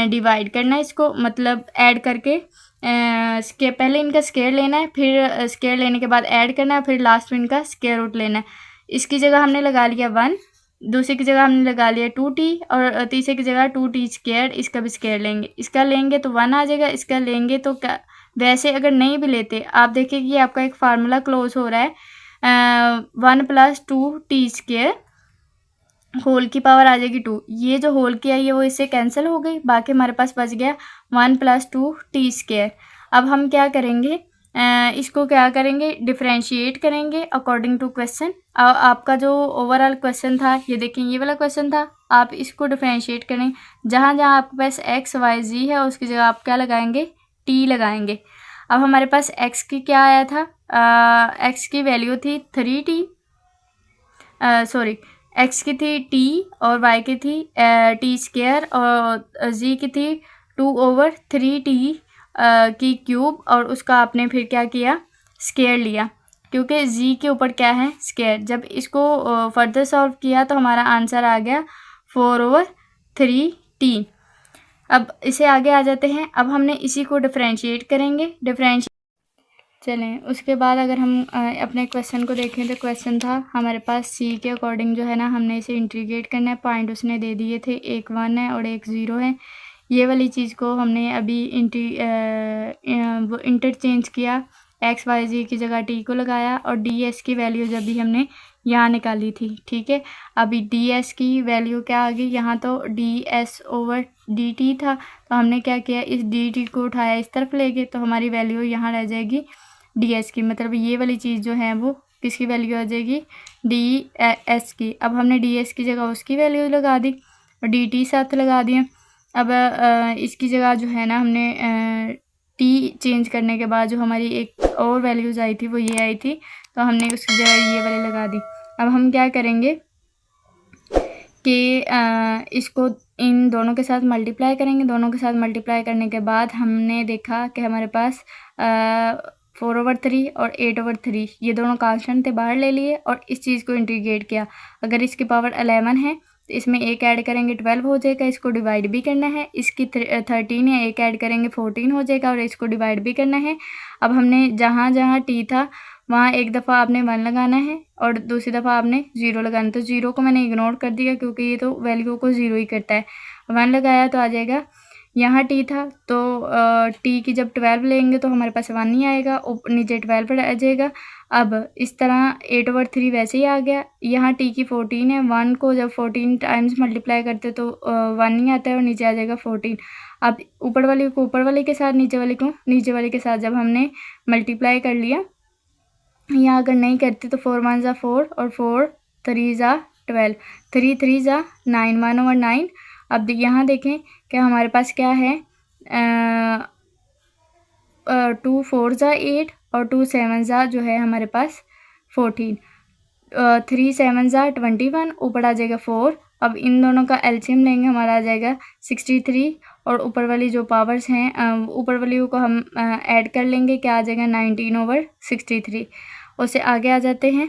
डिवाइड करना है इसको, मतलब ऐड करके पहले इनका स्क्वायर लेना है, फिर स्क्वायर लेने के बाद ऐड करना है, फिर लास्ट में इनका स्क्वायर रूट लेना है। इसकी जगह हमने लगा लिया 1, दूसरे की जगह हमने लगा लिया 2t, और तीसरे की जगह 2t²। इसका भी स्क्वायर लेंगे, इसका लेंगे तो 1 आ जाएगा, इसका लेंगे तो क्या। वैसे अगर नहीं भी लेते, आप देखिए कि आपका एक फार्मूला क्लोज हो रहा है, 1 + 2t² होल की पावर आ जाएगी 2। ये जो होल की आई है वो इससे कैंसिल हो गई, बाकी हमारे पास बच गया 1 + 2t²। अब हम क्या करेंगे, इसको क्या करेंगे, डिफरेंशिएट करेंगे अकॉर्डिंग टू क्वेश्चन। आपका जो ओवरऑल क्वेश्चन था, ये देखें ये वाला क्वेश्चन था, आप इसको डिफरेंशिएट करें। जहाँ जहाँ आपके पास x y z है उसकी जगह आप क्या लगाएंगे, t लगाएंगे। अब हमारे पास x की क्या आया था, x की वैल्यू थी 3t, x की थी t, और y की थी t², और z की थी 2/3t की क्यूब, और उसका आपने फिर क्या किया, स्क्वायर लिया, क्योंकि z के ऊपर क्या है, स्क्वायर। जब इसको फर्दर सॉल्व किया तो हमारा आंसर आ गया 4/3t। अब इसे आगे आ जाते हैं। अब हमने इसी को डिफरेंशिएट करेंगे, चलें। उसके बाद अगर हम अपने क्वेश्चन को देखें तो क्वेश्चन था हमारे पास c के अकॉर्डिंग जो है ना, हमने इसे इंटीग्रेट करना है। पॉइंट उसने दे दिए थे, एक 1 है और एक 0 है। ये वाली चीज़ को हमने अभी इंटरचेंज किया, एक्स वाई जी की जगह टी को लगाया और डी एस की वैल्यू जब भी हमने यहाँ निकाली थी, ठीक है। अभी डी एस की वैल्यू क्या आ गई, यहाँ तो D S over D T था, तो हमने क्या किया, इस डी टी को उठाया इस तरफ ले गए, तो हमारी वैल्यू यहाँ रह जाएगी डी एस की। मतलब ये वाली चीज़ जो है वो किसकी वैल्यू आ जाएगी, डी एस की। अब हमने डी एस की जगह उसकी वैल्यू लगा दी और डी टी साथ लगा दिया। अब इसकी जगह जो है ना हमने टी चेंज करने के बाद जो हमारी एक और वैल्यूज़ आई थी वो ये आई थी, तो हमने उसकी जगह ये वाली लगा दी। अब हम क्या करेंगे कि इसको इन दोनों के साथ मल्टीप्लाई करेंगे। दोनों के साथ मल्टीप्लाई करने के बाद हमने देखा कि हमारे पास 4/3 और 8/3 ये दोनों कांस्टेंट थे, बाहर ले लिए और इस चीज़ को इंटीग्रेट किया। अगर इसकी पावर 11 है तो इसमें एक ऐड करेंगे 12 हो जाएगा, इसको डिवाइड भी करना है। इसकी 13 है, एक ऐड करेंगे 14 हो जाएगा और इसको डिवाइड भी करना है। अब हमने जहाँ जहाँ टी था वहाँ एक दफ़ा आपने 1 लगाना है और दूसरी दफ़ा आपने 0 लगाना है। तो 0 को मैंने इग्नोर कर दिया क्योंकि ये तो वैल्यू को 0 ही करता है। 1 लगाया तो आ जाएगा, यहाँ टी था तो टी की जब 12 लेंगे तो हमारे पास 1 ही आएगा, नीचे 12 आ जाएगा। अब इस तरह 8/3 वैसे ही आ गया। यहाँ टी की 14 है, 1 को जब 14 टाइम्स मल्टीप्लाई करते तो 1 ही आता है और नीचे आ जाएगा 14। अब ऊपर वाले को ऊपर वाले के साथ, नीचे वाले को नीचे वाले के साथ जब हमने मल्टीप्लाई कर लिया, यहाँ अगर नहीं करते तो 4 1 ज़ा 4 और 4 3 ज़ा 12, 3 3 ज़ा 9, 1/9। अब यहाँ देखें कि हमारे पास क्या है, 2 4 ज़ा 8 और 2 7 ज़ा जो है हमारे पास 14, 3 7 ज़ा 21, ऊपर आ जाएगा 4। अब इन दोनों का एलसीएम लेंगे, हमारा आ जाएगा 63 और ऊपर वाली जो पावर्स हैं ऊपर वाली को हम ऐड कर लेंगे, क्या आ जाएगा 19/63। उससे आगे आ जाते हैं।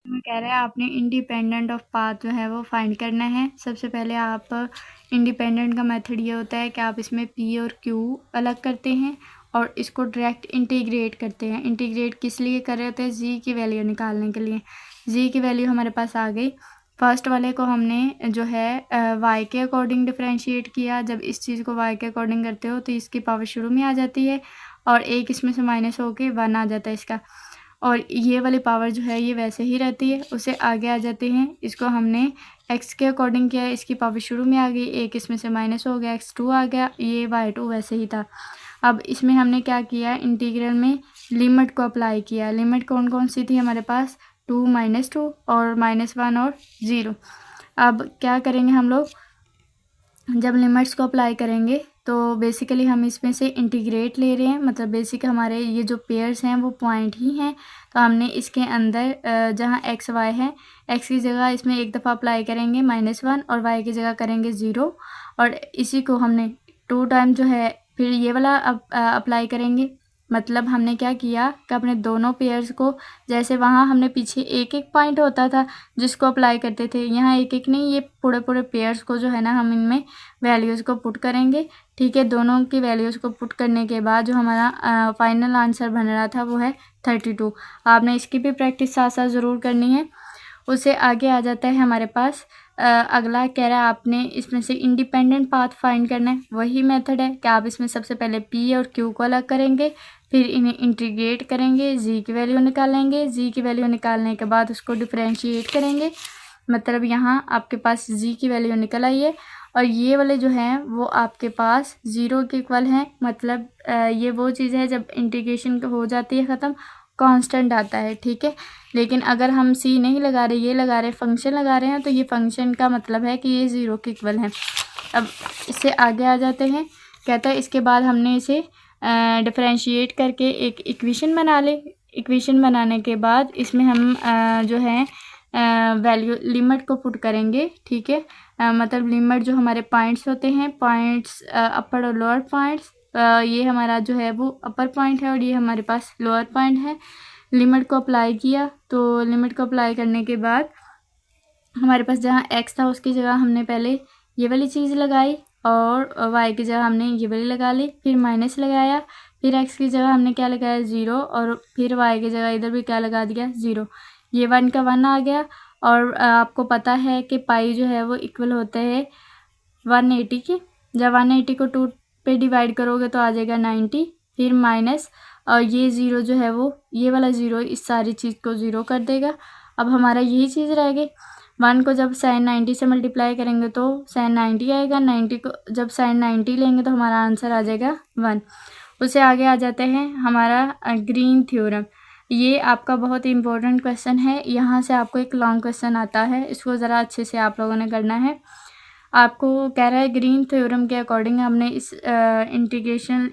मैं कह रहा है आपने इंडिपेंडेंट ऑफ पाथ जो है वो फाइंड करना है। सबसे पहले आप इंडिपेंडेंट का मेथड ये होता है कि आप इसमें पी और क्यू अलग करते हैं और इसको डायरेक्ट इंटीग्रेट करते हैं। इंटीग्रेट किस लिए कर रहे होते हैं, जी की वैल्यू निकालने के लिए। जी की वैल्यू हमारे पास आ गई। फर्स्ट वाले को हमने जो है वाई के अकॉर्डिंग डिफरेंशिएट किया। जब इस चीज़ को वाई के अकॉर्डिंग करते हो तो इसकी पावर शुरू में आ जाती है और एक इसमें से माइनस होके 1 आ जाता है इसका, और ये वाली पावर जो है ये वैसे ही रहती है। उससे आगे आ जाते हैं, इसको हमने x के अकॉर्डिंग किया, इसकी पावर शुरू में आ गई, एक इसमें से माइनस हो गया, x2 आ गया, ये y2 वैसे ही था। अब इसमें हमने क्या किया, इंटीग्रल में लिमिट को अप्लाई किया। लिमिट कौन कौन सी थी हमारे पास, 2 -2 और -1 और 0। अब क्या करेंगे हम लोग, जब लिमिट्स को अप्लाई करेंगे तो बेसिकली हम इसमें से इंटीग्रेट ले रहे हैं, मतलब बेसिक हमारे ये जो पेयर्स हैं वो पॉइंट ही हैं। तो हमने इसके अंदर जहाँ एक्स वाई है, एक्स की जगह इसमें एक दफ़ा अप्लाई करेंगे -1 और वाई की जगह करेंगे 0, और इसी को हमने 2 टाइम जो है फिर ये वाला अप्लाई करेंगे। मतलब हमने क्या किया कि अपने दोनों पेयर्स को, जैसे वहाँ हमने पीछे एक एक पॉइंट होता था जिसको अप्लाई करते थे, यहाँ एक एक नहीं, ये पूरे पूरे पेयर्स को जो है ना हम इनमें वैल्यूज़ को पुट करेंगे। ठीक है, दोनों की वैल्यूज़ को पुट करने के बाद जो हमारा फाइनल आंसर बन रहा था वो है 32। आपने इसकी भी प्रैक्टिस साथ साथ ज़रूर करनी है। उससे आगे आ जाता है हमारे पास अगला, कह रहा है आपने इसमें से इंडिपेंडेंट पाथ फाइंड करना है। वही मेथड है कि आप इसमें सबसे पहले पी और क्यू को अलग करेंगे, फिर इन्हें इंटीग्रेट करेंगे, जी की वैल्यू निकालेंगे, जी की वैल्यू निकालने के बाद उसको डिफरेंशिएट करेंगे। मतलब यहाँ आपके पास जी की वैल्यू निकल आई है और ये वाले जो हैं वो आपके पास 0 के इक्वल हैं। मतलब ये वो चीज़ है जब इंटीग्रेशन हो जाती है ख़त्म, कांस्टेंट आता है। ठीक है, लेकिन अगर हम सी नहीं लगा रहे, ये लगा रहे, फंक्शन लगा रहे हैं, तो ये फंक्शन का मतलब है कि ये 0 के इक्वल है। अब इससे आगे आ जाते हैं, कहता है इसके बाद हमने इसे डिफरेंशिएट करके एक इक्वेशन बना ले। इक्वेशन बनाने के बाद इसमें हम जो है वैल्यू लिमिट को पुट करेंगे। ठीक है, मतलब लिमिट जो हमारे पॉइंट्स होते हैं, पॉइंट्स अपर और लोअर पॉइंट्स, ये हमारा जो है वो अपर पॉइंट है और ये हमारे पास लोअर पॉइंट है। लिमिट को अप्लाई किया, तो लिमिट को अप्लाई करने के बाद हमारे पास जहाँ x था उसकी जगह हमने पहले ये वाली चीज़ लगाई और y की जगह हमने ये वाली लगा ली, फिर माइनस लगाया, फिर x की जगह हमने क्या लगाया 0 और फिर y की जगह इधर भी क्या लगा दिया 0। ये 1 का 1 आ गया और आपको पता है कि पाई जो है वो इक्वल होते हैं 180 की। जब 180 को 2 पे डिवाइड करोगे तो आ जाएगा 90, फिर माइनस और ये ज़ीरो जो है वो ये वाला ज़ीरो इस सारी चीज़ को ज़ीरो कर देगा। अब हमारा यही चीज़ रह गई। 1 को जब sin 90 से मल्टीप्लाई करेंगे तो sin 90 आएगा। 90 को जब sin 90 लेंगे तो हमारा आंसर आ जाएगा 1। उससे आगे आ जाते हैं हमारा ग्रीन थ्योरम। ये आपका बहुत इम्पोर्टेंट क्वेश्चन है। यहाँ से आपको एक लॉन्ग क्वेश्चन आता है, इसको ज़रा अच्छे से आप लोगों ने करना है। आपको कह रहा है ग्रीन थ्योरम के अकॉर्डिंग हमने इस इंटीग्रल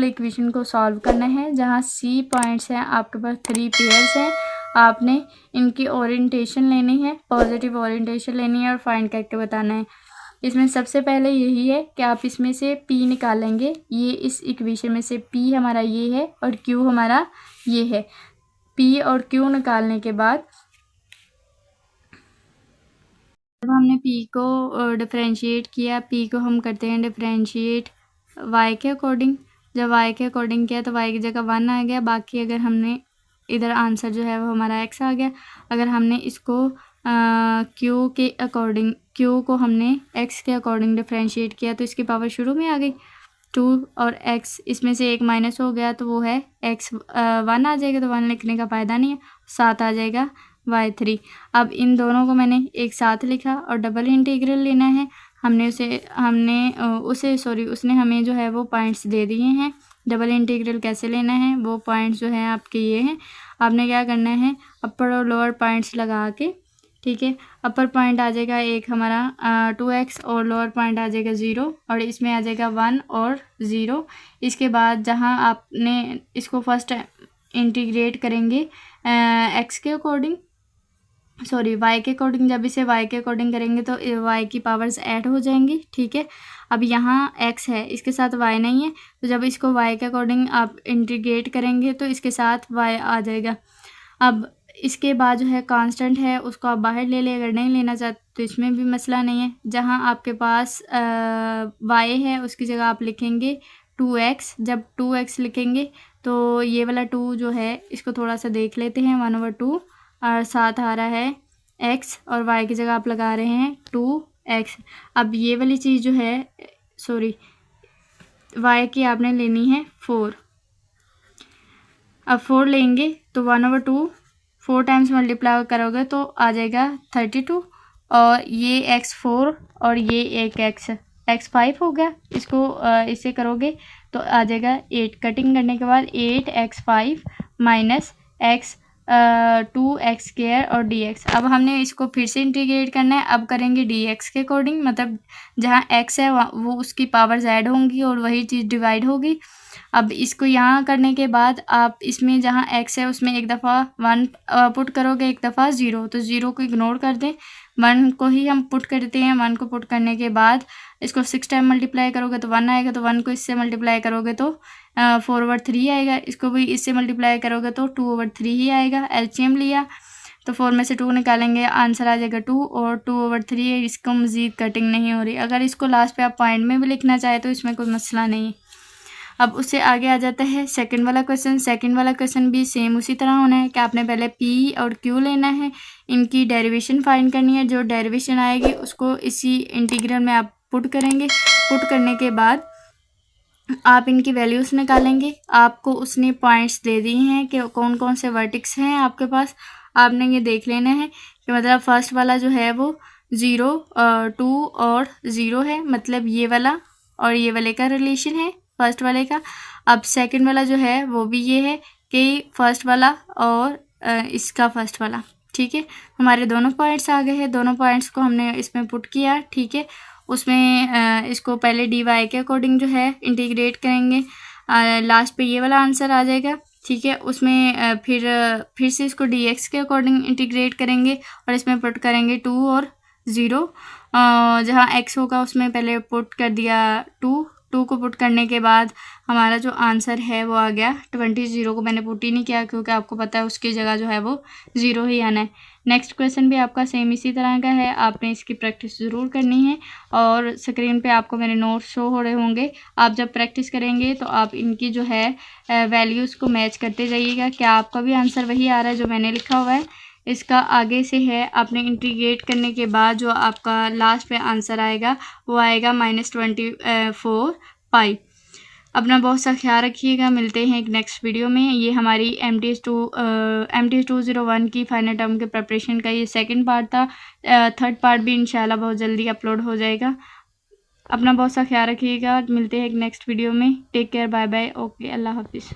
इक्वेशन को सॉल्व करना है, जहाँ सी पॉइंट्स हैं आपके पास 3 पेयर्स हैं। आपने इनकी ओरिएंटेशन लेनी है, पॉजिटिव ओरिएंटेशन लेनी है और फाइंड करके बताना है। इसमें सबसे पहले यही है कि आप इसमें से P निकालेंगे। ये इस इक्वेशन में से P हमारा ये है और Q हमारा ये है। P और Q निकालने के बाद जब हमने P को डिफरेंशिएट किया, P को हम करते हैं डिफरेंशिएट Y के अकॉर्डिंग। जब Y के अकॉर्डिंग किया तो Y की जगह 1 आ गया। बाकी अगर हमने इधर आंसर जो है वो हमारा x आ गया। अगर हमने इसको Q के अकॉर्डिंग, Q को हमने x के अकॉर्डिंग डिफरेंशिएट किया तो इसकी पावर शुरू में आ गई 2 और x, इसमें से एक माइनस हो गया तो वो है x 1 आ जाएगा, तो 1 लिखने का फ़ायदा नहीं है। 7 आ जाएगा y3। अब इन दोनों को मैंने एक साथ लिखा और डबल इंटीग्रल लेना है। उसने हमें जो है वो पॉइंट्स दे दिए हैं। डबल इंटीग्रल कैसे लेना है, वो पॉइंट्स जो हैं आपके ये हैं। आपने क्या करना है, अपर और लोअर पॉइंट्स लगा के, ठीक है। अपर पॉइंट आ जाएगा एक हमारा 2x और लोअर पॉइंट आ जाएगा 0 और इसमें आ जाएगा 1 और 0। इसके बाद जहाँ आपने इसको फर्स्ट इंटीग्रेट करेंगे x के अकॉर्डिंग, सॉरी y के अकॉर्डिंग, जब इसे y के अकॉर्डिंग करेंगे तो y की पावर्स ऐड हो जाएंगी, ठीक है। अब यहाँ x है, इसके साथ y नहीं है, तो जब इसको y के अकॉर्डिंग आप इंटीग्रेट करेंगे तो इसके साथ y आ जाएगा। अब इसके बाद जो है कांस्टेंट है उसको आप बाहर ले अगर नहीं लेना चाहते तो इसमें भी मसला नहीं है। जहाँ आपके पास y है उसकी जगह आप लिखेंगे 2x। जब 2x लिखेंगे तो ये वाला 2 जो है इसको थोड़ा सा देख लेते हैं, 1/2 और साथ आ रहा है x और y की जगह आप लगा रहे हैं 2x। अब ये वाली चीज़ जो है, सॉरी, y की आपने लेनी है 4। अब 4 लेंगे तो 1/2 4 टाइम्स मल्टीप्लाई करोगे तो आ जाएगा 32 और ये x 4 और ये एक x 5 हो गया। इसको इससे करोगे तो आ जाएगा 8। कटिंग करने के बाद 8x5 माइनस x 2x² और dx। अब हमने इसको फिर से इंटीग्रेट करना है। अब करेंगे dx के अकॉर्डिंग, मतलब जहाँ x है वो उसकी पावर्स ऐड होंगी और वही चीज़ डिवाइड होगी। अब इसको यहाँ करने के बाद आप इसमें जहाँ x है उसमें एक दफ़ा 1 पुट करोगे, एक दफ़ा 0, तो 0 को इग्नोर कर दें, 1 को ही हम पुट करते हैं। 1 को पुट करने के बाद इसको 6 टाइम मल्टीप्लाई करोगे तो 1 आएगा, तो 1 को इससे मल्टीप्लाई करोगे तो 4/3 आएगा। इसको भी इससे मल्टीप्लाई करोगे तो 2/3 ही आएगा। एलसीएम लिया तो 4 में से 2 निकालेंगे, आंसर आ जाएगा 2 और 2/3। इसको मज़ीद कटिंग नहीं हो रही। अगर इसको लास्ट पे आप पॉइंट में भी लिखना चाहे तो इसमें कोई मसला नहीं है। अब उससे आगे आ जाता है सेकंड वाला क्वेश्चन। सेकंड वाला क्वेश्चन भी सेम उसी तरह होना है कि आपने पहले P और Q लेना है, इनकी डेरिवेशन फाइंड करनी है। जो डेरिवेशन आएगी उसको इसी इंटीग्रल में आप पुट करेंगे। पुट करने के बाद आप इनकी वैल्यूज़ निकालेंगे। आपको उसने पॉइंट्स दे दिए हैं कि कौन कौन से वर्टिक्स हैं आपके पास। आपने ये देख लेना है कि मतलब फर्स्ट वाला जो है वो 0 2 और 0 है, मतलब ये वाला और ये वाले का रिलेशन है फर्स्ट वाले का। अब सेकंड वाला जो है वो भी ये है कि फर्स्ट वाला और इसका फर्स्ट वाला, ठीक है। हमारे दोनों पॉइंट्स आ गए हैं। दोनों पॉइंट्स को हमने इसमें पुट किया, ठीक है। उसमें इसको पहले dy के अकॉर्डिंग जो है इंटीग्रेट करेंगे, लास्ट पे ये वाला आंसर आ जाएगा, ठीक है। उसमें फिर से इसको dx के अकॉर्डिंग इंटीग्रेट करेंगे और इसमें पुट करेंगे 2 और 0। जहाँ x होगा उसमें पहले पुट कर दिया 2 को पुट करने के बाद हमारा जो आंसर है वो आ गया 20। 0 को मैंने पुट ही नहीं किया क्योंकि आपको पता है उसकी जगह जो है वो 0 ही आना है। नेक्स्ट क्वेश्चन भी आपका सेम इसी तरह का है, आपने इसकी प्रैक्टिस ज़रूर करनी है और स्क्रीन पे आपको मेरे नोट्स शो हो रहे होंगे। आप जब प्रैक्टिस करेंगे तो आप इनकी जो है वैल्यूज़ को मैच करते जाइएगा। क्या आपका भी आंसर वही आ रहा है जो मैंने लिखा हुआ है। इसका आगे से है, आपने इंटीग्रेट करने के बाद जो आपका लास्ट पे आंसर आएगा वो आएगा -24 पाई। अपना बहुत सा ख्याल रखिएगा। मिलते हैं एक नेक्स्ट वीडियो में। ये हमारी MTS 201 की फाइनल टर्म के प्रिपरेशन का ये सेकंड पार्ट था। थर्ड पार्ट भी इंशाल्लाह बहुत जल्दी अपलोड हो जाएगा। अपना बहुत सा ख्याल रखिएगा। मिलते हैं एक नेक्स्ट वीडियो में। Take care, bye bye, okay, अल्लाह हाफिज़।